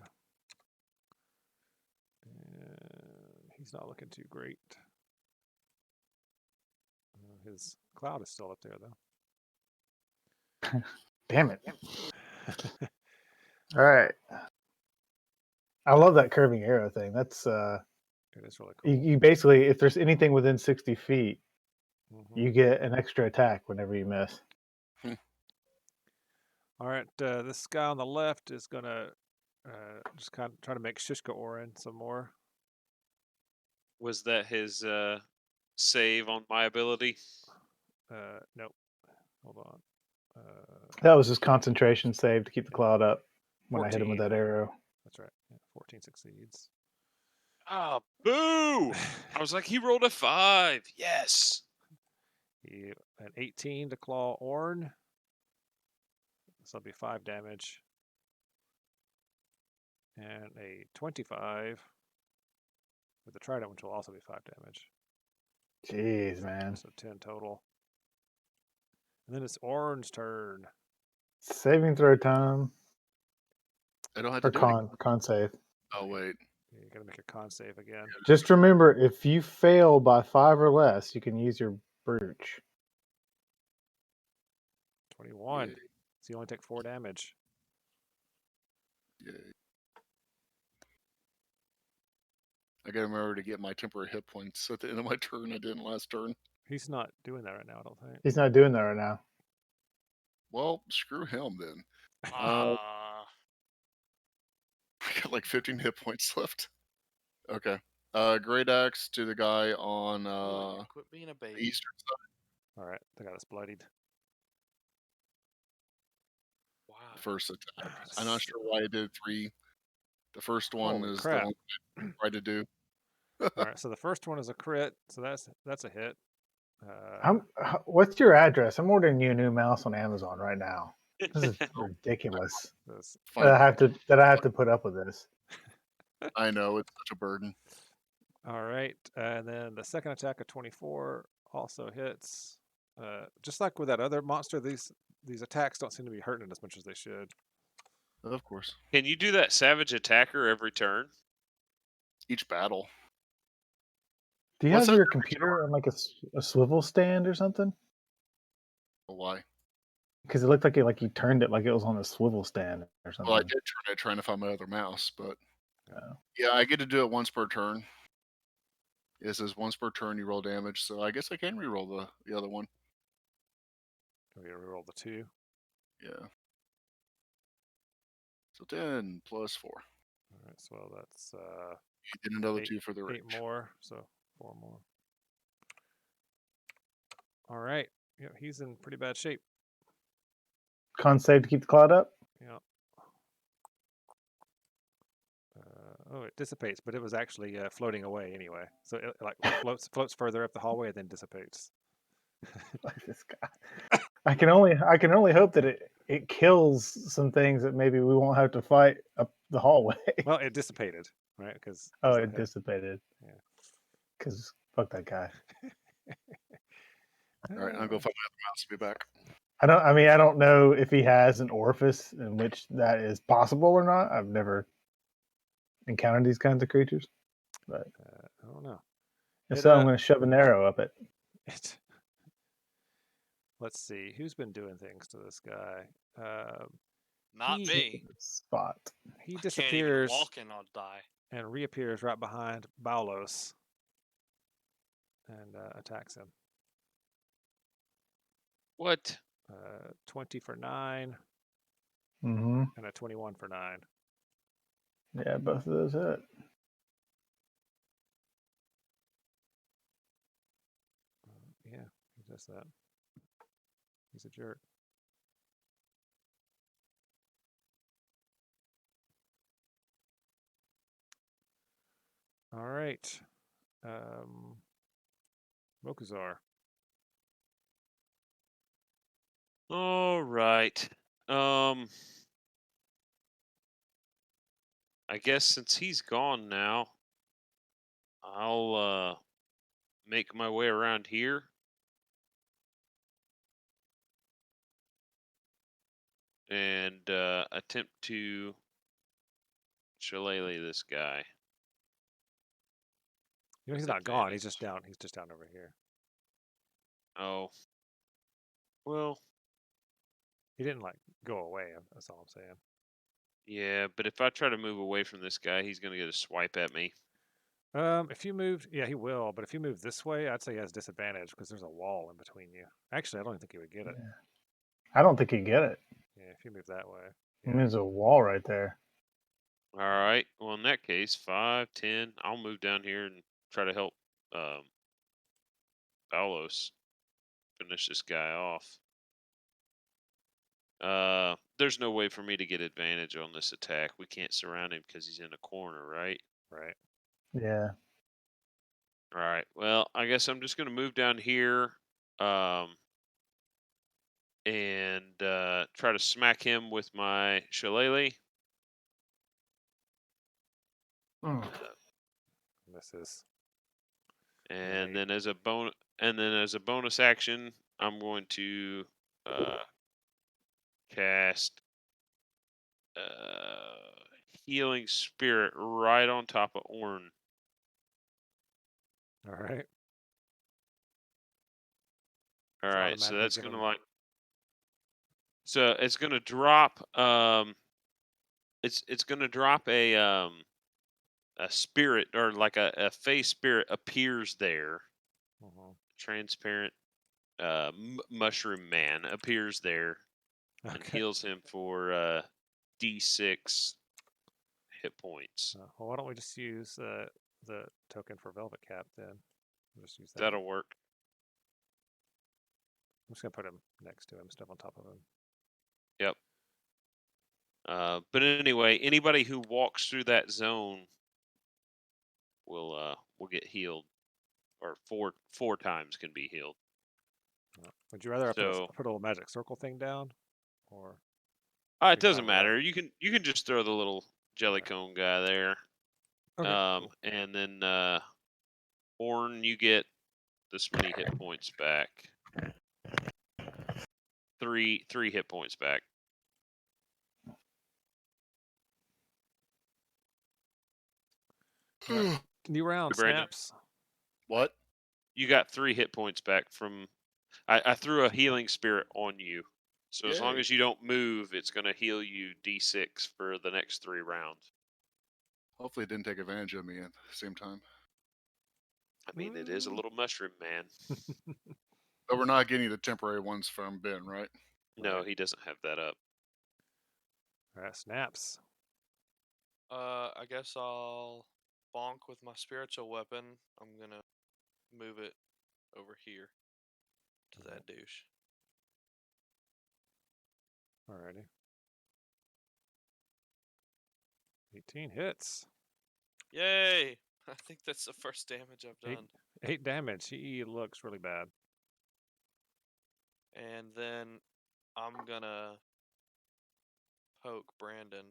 And he's not looking too great. His cloud is still up there though. Damn it. All right. I love that curving arrow thing. That's It is really cool. you basically, if there's anything within 60 feet, Mhm. you get an extra attack whenever you miss. All right, this guy on the left is gonna just kind of try to make Shishka Orin some more. Was that his save on my ability? Nope. Hold on. That was his concentration save to keep the cloud up when I hit him with 14. that arrow. That's right. Yeah, 14 succeeds. Ah, boo! I was like, he rolled a 5. Yes. An 18 to claw Orn. So that'll be 5 damage. And a 25 with the trident, which will also be 5 damage. Jeez, man. So 10 total. And then it's Orn's turn. Saving throw time. I don't have Or to do it. con save. Oh wait. You gotta make a con save again. Just remember, if you fail by 5 or less, you can use your brooch. 21. Yay. So you only take 4 damage. Yay. I gotta remember to get my temporary hit points at the end of my turn. I didn't last turn. He's not doing that right now, I don't think. He's not doing that right now. Well, screw him then. Ah, I got like 15 hit points left. Okay. Great axe to the guy on William, quit being a the baby. eastern side. All right, they got us bloodied. Wow. First attack. I'm not sure why I did 3. The first one Holy is crap. the one I tried to do. All right, so the first one is a crit, so that's a hit. What's your address? I'm ordering you a new mouse on Amazon right now. This is ridiculous. This- Fine. That I have to put up with this. I know it's such a burden. all right, and then the second attack of 24 also hits. Just like with that other monster, these attacks don't seem to be hurting as much as they should. Of course. Can you do that savage attacker every turn? Each battle. Do you What's have that your damage computer on like a swivel stand or something? Why? Because it looked like you turned it like it was on a swivel stand or something. Well, I did turn it trying to find my other mouse, but Oh. yeah, I get to do it once per turn. It says once per turn you roll damage, so I guess I can reroll the other one. We reroll the 2. Yeah. So 10 plus 4. All right, so that's You did another 2 for the 8 rage. more, so 4 more. All right, yeah, he's in pretty bad shape. Con save to keep the cloud up. Yeah. Oh, it dissipates, but it was actually floating away anyway. So it like floats further up the hallway and then dissipates. Like this guy. I can only hope that it kills some things that maybe we won't have to fight up the hallway. Well, it dissipated, right? Because It dissipated. Yeah. Because fuck that guy. All right, I'll go find my other mouse. Be back. I don't know if he has an orifice in which that is possible or not. I've never encountered these kinds of creatures. But I don't know. if so, I'm going to shove an arrow up it. Let's see who's been doing things to this guy. Not me. Spot. He Can't even disappears walk and I'll die. and reappears right behind Baulos and attacks him. What? 20 for 9 Mm-hmm. and a 21 for 9. Yeah, both of those hit. Yeah, he does that. He's a jerk. All right. Mokuzar. All right. I guess since he's gone now, I'll make my way around here and attempt to shillelagh this guy. You know, he's with not gone. He's just advantage. down. He's just down over here. Oh. Well, He didn't like go away. That's all I'm saying. yeah, but if I try to move away from this guy, he's going to get a swipe at me. If you moved, yeah, he will. But if you move this way, I'd say he has disadvantage because there's a wall in between you. Actually, I don't even think he would get it. I don't think you get it. Yeah, if you move that way. I mean, there's a wall right there. All right. Well, in that case, 5, 10. I'll move down here and try to help Palos finish this guy off. There's no way for me to get advantage on this attack. We can't surround him because he's in a corner, right? Right. Yeah. All right. Well, I guess I'm just going to move down here and try to smack him with my shillelagh. Mm. Misses. And Right. then as a bonus action, I'm going to cast Healing Spirit right on top of Orn. All right. All So right, so automatically that's give gonna him- like, so it's gonna drop. It's gonna drop a spirit, or like a phase spirit appears there. Mhm. Transparent mushroom man appears there and Okay. heals him for D6 hit points. Well, why don't we just use the token for Velvet Cap then? We'll just use that. That'll work. I'm just gonna put him next to him, instead of on top of him. Yep. But anyway, anybody who walks through that zone will get healed, or four times can be healed. Would you rather I So put a little magic circle thing down, or it you're fine doesn't with that? matter. You can just throw the little jelly Okay. cone guy there. Okay. Cool. And then Orn, you get this many hit points back. Three hit points back. New round, Brandon? Snaps. What? You got 3 hit points back from. I threw a healing spirit on you. So as long Yay. as you don't move, it's going to heal you D6 for the next 3 rounds. Hopefully it didn't take advantage of me at the same time. I mean, it is a little mushroom man. But we're not getting the temporary ones from Ben, right? No, Right. he doesn't have that up. All right, Snaps. I guess I'll bonk with my spiritual weapon. I'm gonna move it over here to that douche. Alrighty. 18 hits. Yay! I think that's the first damage I've done. 8 damage. He looks really bad. And then I'm gonna poke Brandon.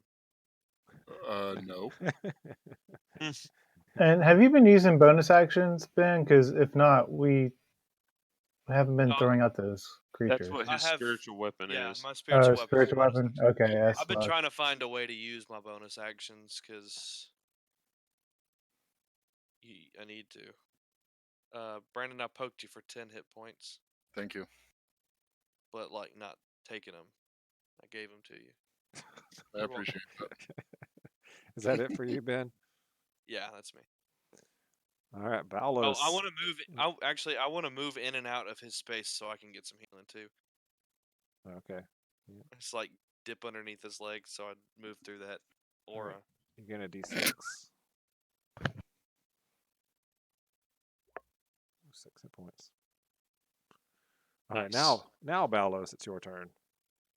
No. And have you been using bonus actions, Ben? Because if not, we haven't been throwing out those creatures. That's what I his have- spiritual weapon Yeah, is. my spiritual weapon. Spiritual weapon. Okay, that's I've been what- trying to find a way to use my bonus actions because I need to. Brandon, I poked you for 10 hit points, Thank you. but like not taking them. I gave them to you. I appreciate that. Is that it for you, Ben? Yeah, that's me. All right, Oh, Balos. I want to move. I want to move in and out of his space so I can get some healing too. Okay. Just like dip underneath his legs so I'd move through that aura. Alright. You're gonna D6. 6 hit points. All right, Nice. now Balos, it's your turn.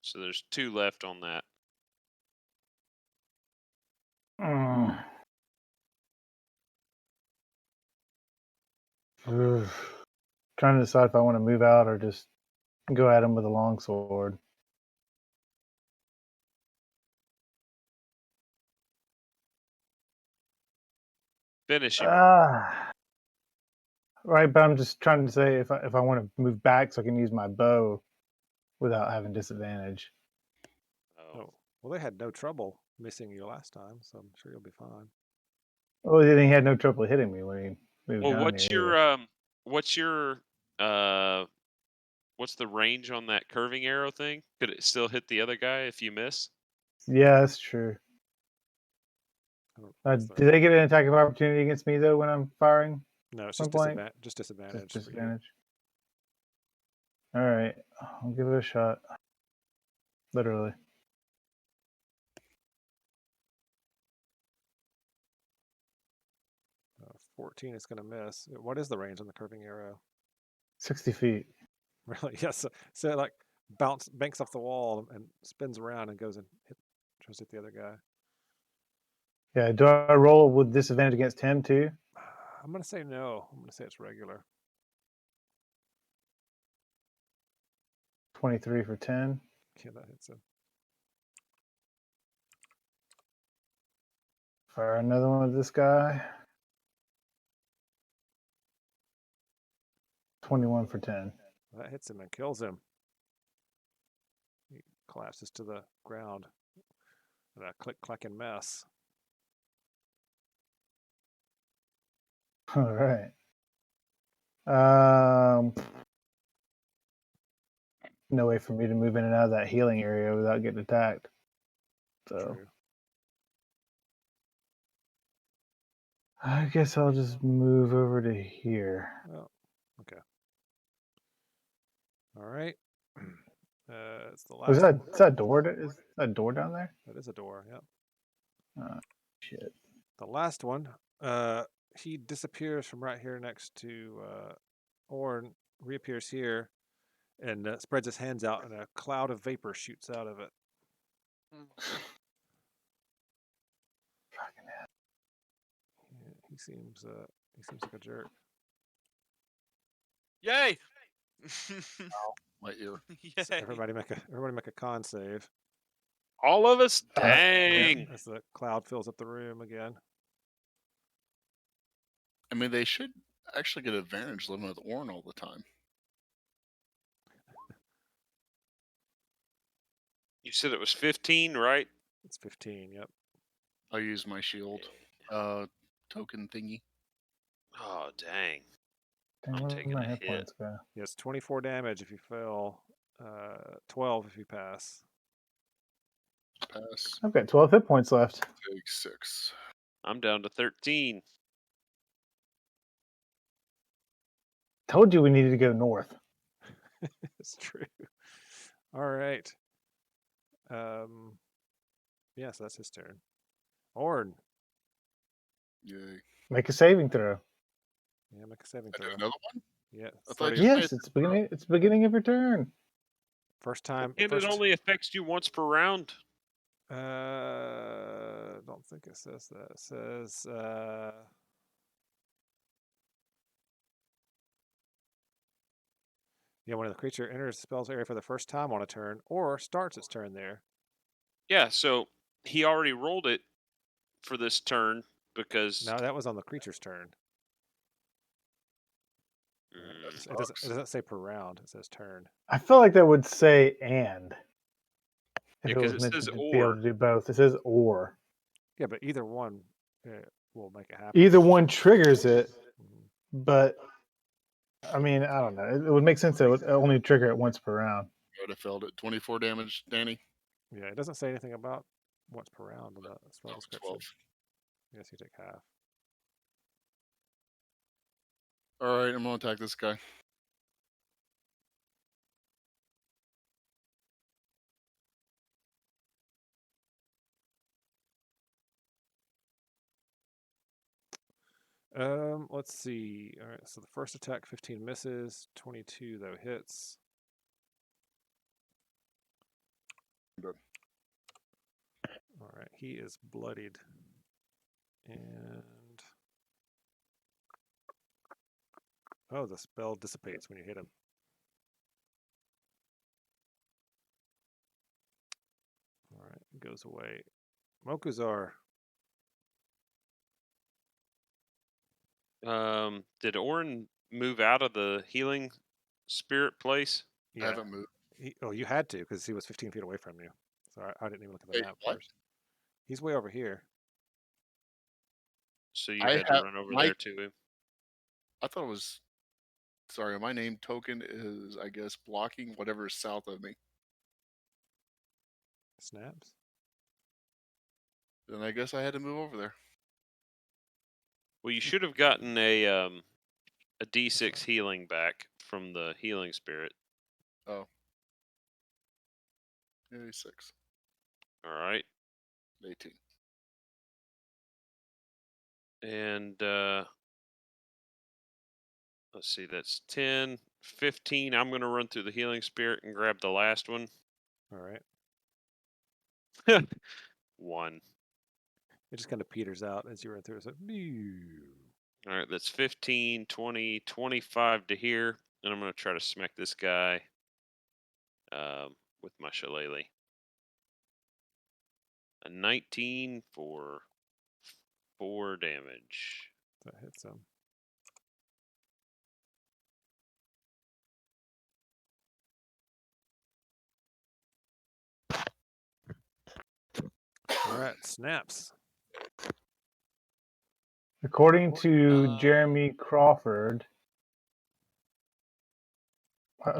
So there's 2 left on that. Trying to decide if I want to move out or just Go at him with a longsword. Finish him. Right, but I'm just trying to say if I want to move back so I can use my bow without having disadvantage. Oh, well, they had no trouble missing you last time, so I'm sure you'll be fine. Oh, then he had no trouble hitting me when he moved Well, down what's here. your what's the range on that curving arrow thing? Could it still hit the other guy if you miss? Yeah, that's true. I don't- what's Do they get an attack of opportunity against me though when I'm firing? No, it's point just blank? disadvantage. Just for you. disadvantage. All right, I'll give it a shot. Literally. Uh, 14 is going to miss. What is the range on the curving arrow? 60 feet. Really? Yes. So it like banks off the wall and spins around and goes and tries to hit the other guy. Yeah, do I roll with disadvantage against him too? I'm going to say no. I'm going to say it's regular. 23 for 10. Yeah, that hits him. Fire another one with this guy. 21 for 10. That hits him and kills him. He collapses to the ground in a click-clacking mess. All right. No way for me to move in and out of that healing area without getting attacked. So True. I guess I'll just move over to here. Oh, okay. All right. It's the last Was that one. is that door? Is that a door down there? That is a door. Yep. Shit. The last one. He disappears from right here next to Orn, reappears here, and spreads his hands out, and a cloud of vapor shoots out of it. Fucking hell. Yeah, he seems like a jerk. Yay! My ear. So Yay! everybody make a con save. All of us? Uh, Dang. As the cloud fills up the room again. I mean, they should actually get advantage living with Orn all the time. You said it was 15, right? It's 15. Yep. I use my shield token thingy. Oh, dang. Dang, I'm where taking my a hit hit. points go? Yes, 24 damage if you fail. 12 if you pass. Pass. I've got 12 hit points left. Take 6. I'm down to 13. Told you we needed to go north. It's true. All right. Yeah, so that's his turn. Orn. Yay. Make a saving throw. Yeah, make a saving I do throw. another one? Yeah. I thought 30, you- Yes, it's beginning. It's beginning of your turn. first time. And it only affects you once per round. Don't think it says that. It says yeah, when the creature enters the spell's area for the first time on a turn or starts its turn there. Yeah, so he already rolled it for this turn because No, that was on the creature's turn. It doesn't say per round. It says turn. I feel like that would say and. If Yeah, it 'cause was it meant says to be able or. to do both. It says or. Yeah, but either one will make it happen. Either one triggers it, Mhm. but I mean, I don't know. It would make sense that it would only trigger it once per round. I would have failed it. 24 damage, Danny. Yeah, it doesn't say anything about once per round on the spell Oh, description. 12. Yes, you take half. All right, I'm going to attack this guy. Let's see. All right, so the first attack 15 misses, 22 though hits. Good. All right, he is bloodied. And oh, the spell dissipates when you hit him. goes away. Mokuzar. Did Orin move out of the healing spirit place? I haven't moved. You had to because he was 15 feet away from you. So I didn't even look at the Wait, map what? first. He's way over here. So you I had to have run over my- there to him. I thought it was. Sorry, my name token is, I guess, blocking whatever is south of me. Snaps. Then I guess I had to move over there. Well, you should have gotten a D6 healing back from the healing spirit. Oh. 86. All right. 18. And let's see, that's 10, 15. I'm going to run through the healing spirit and grab the last one. All right. 1. It just kind of peters out as you run through. It's like, All right, that's 15, 20, 25 to here. And I'm going to try to smack this guy with my shillelagh. A 19 for 4 damage. that hits him. All right, snaps. According to Jeremy Crawford,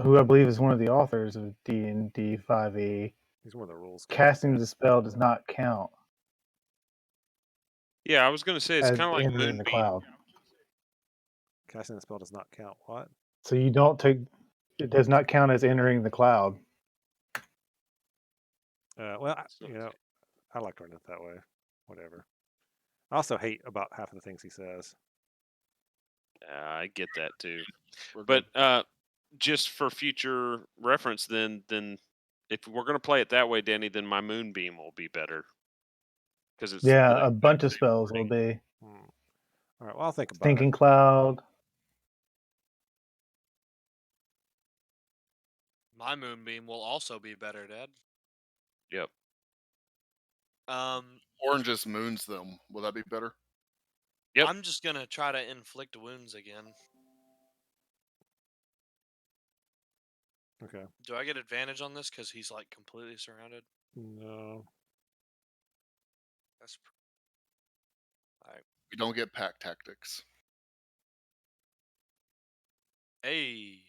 who I believe is one of the authors of D&D 5e, He's one of the rules. casting the spell does not count Yeah, I was going to say it's as kind of like entering the Moonbeam. cloud. Casting the spell does not count. What? So you don't take it does not count as entering the cloud. Well, I like to run it that way. Whatever. I also hate about half of the things he says. I get that too. We're But good. just for future reference, then if we're going to play it that way, Danny, then my Moonbeam will be better. Because it's Yeah, a bunch of spells will be. All right, well, I'll think about Stinking it. Cloud. My moonbeam will also be better, Dad. Yep. Orange just moons them. Will that be better? Yep. I'm just gonna try to inflict wounds again. Okay. Do I get advantage on this because he's like completely surrounded? No. That's alright. We don't get pack tactics. Hey,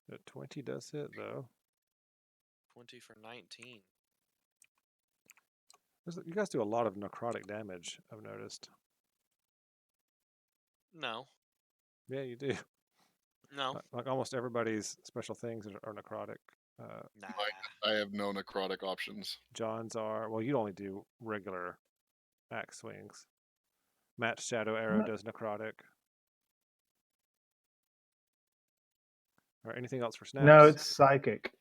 That 20 does hit, though. 20 for 19. You guys do a lot of necrotic damage, I've noticed. No, Yeah, you do. no, Like almost everybody's special things are necrotic. nah. I have no necrotic options. John's are, well, you only do regular axe swings. Matt's Shadow Arrow does necrotic. All right, anything else for snaps? No, it's psychic.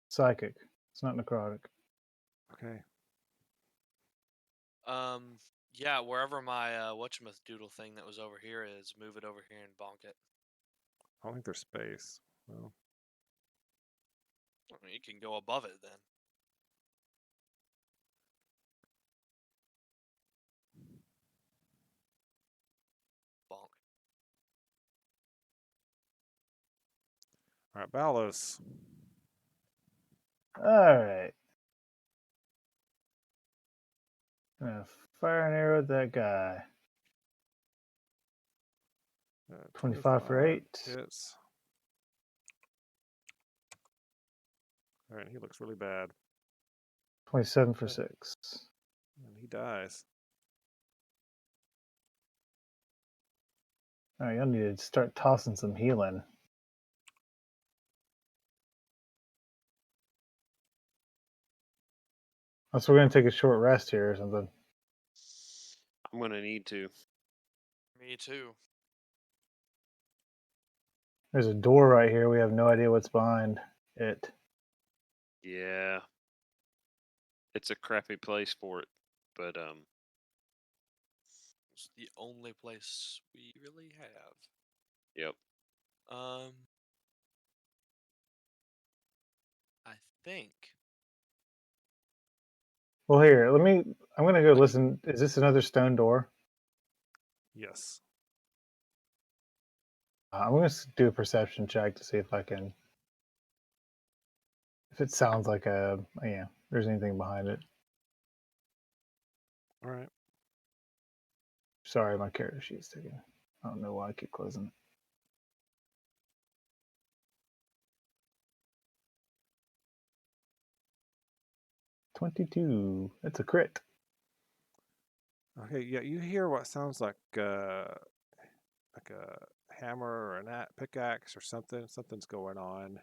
Psychic. It's not necrotic. Okay. Yeah, wherever my whatchamadoodle thing that was over here is, move it over here and bonk it. I don't think there's space. Well, I mean, you can go above it then. Bonk. all right, Balos. Alright. Gonna fire an arrow at that guy. 25 for 8. Hits. All right, he looks really bad. 27 for 6. And he dies. Alright, y'all need to start tossing some healing. Unless we're gonna take a short rest here or something. I'm going to need to. Me too. There's a door right here. We have no idea what's behind it. Yeah. It's a crappy place for it. But It's the only place we really have. yep. I think. Well, here, I'm gonna go listen. Is this another stone door? Yes. I'm gonna do a perception check to see if it sounds like there's anything behind it. All right. Sorry, my character sheet's taking. I don't know why I keep closing it. $22. That's a crit. Okay. Yeah, you hear what sounds like a hammer or a pickaxe or something. Something's going on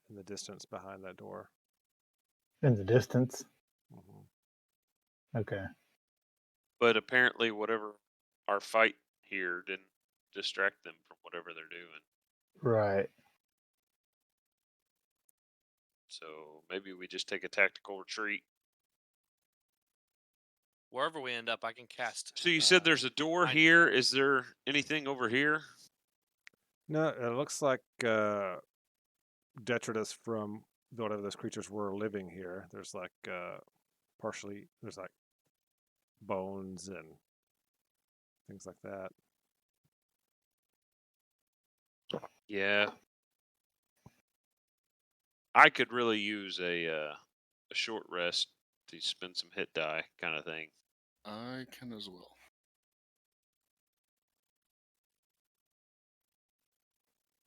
in the distance behind that door. In the distance. Mm-hmm. Okay. But apparently, whatever our fight here didn't distract them from whatever they're doing. Right. So maybe we just take a tactical retreat. Wherever we end up, I can cast. So you said there's a door I need here. help. Is there anything over here? No, it looks like detritus from whatever those creatures were living here. There's like there's like bones and things like that. Yeah. I could really use a short rest to spend some hit die kind of thing. I can as well.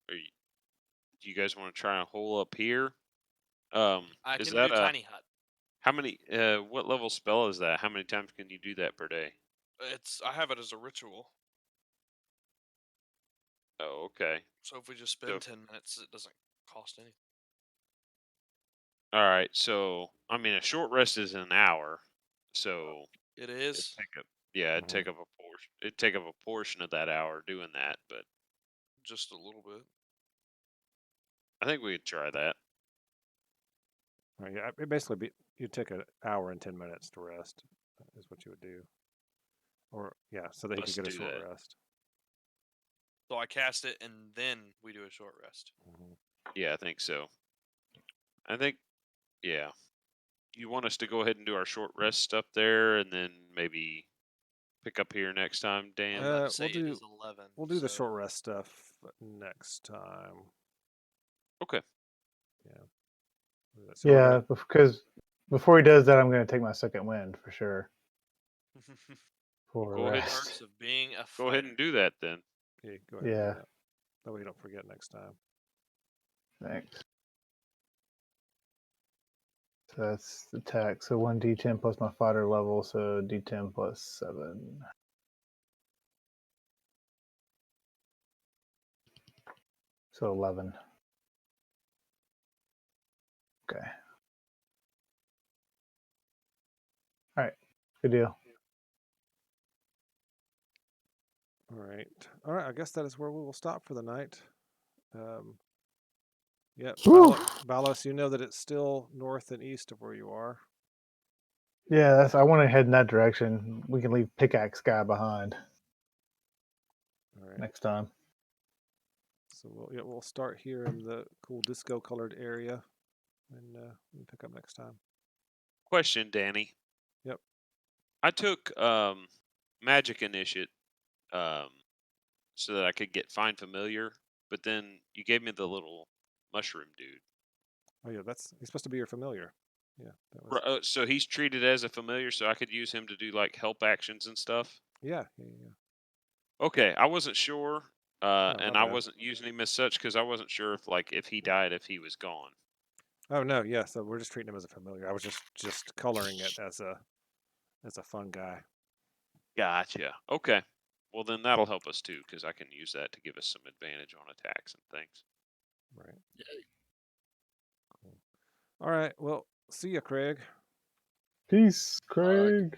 Do you guys want to try and hole up here? I Is can that do tiny hut. how many? What level spell is that? How many times can you do that per day? I have it as a ritual. Oh, okay. So if we just spend 10 minutes, it doesn't cost anything. All right. So I mean, a short rest is an hour. So It it'd is take up, yeah, it'd Mhm. take up a portion. It'd take up a portion of that hour doing that. But just a little bit. I think we could try that. Right, yeah, it basically you'd take an hour and 10 minutes to rest, is what you would do. Or yeah, so that he Let's could get a do short that. rest. So I cast it, and then we do a short rest. Mm-hmm. Yeah, I think so. I think, yeah. You want us to go ahead and do our short rest up there, and then maybe pick up here next time, I was Dan? about to say We'll it do is 11. the so short rest stuff next time. Okay. Yeah. Yeah, because before he does that, I'm going to take my second wind for sure. For Go ahead. rest. Perks of being a Go ahead fighter. and do that then. Yeah, go ahead. Yeah. And do that. That way you don't forget next time. Thanks. So that's the attack. So 1d10 plus my fighter level, so d10 plus 7. So 11. Okay. All right. Good deal. All right. All right. I guess that is where we will stop for the night. Yeah. Balos, you know that it's still north and east of where you are. Yeah, I want to head in that direction. We can leave Pickaxe Guy behind All right. next time. So we'll start here in the cool disco colored area, and we'll pick up next time. Question, Danny. Yep. I took magic initiate so that I could get find familiar, but then you gave me the little mushroom dude. Oh yeah, he's supposed to be your familiar. Yeah. That was, So he's treated as a familiar, so I could use him to do like help actions and stuff. yeah. Okay, I wasn't sure, and my I bad. wasn't using him as such because I wasn't sure if he died, if he was gone. Oh no, yeah. So we're just treating him as a familiar. I was just coloring it as a fun guy. Gotcha. Okay. Well, then that'll help us too, because I can use that to give us some advantage on attacks and things. Right. Yay. Cool. All right. Well, see ya, Craig. Peace, Craig.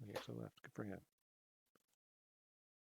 He actually left. Good for him.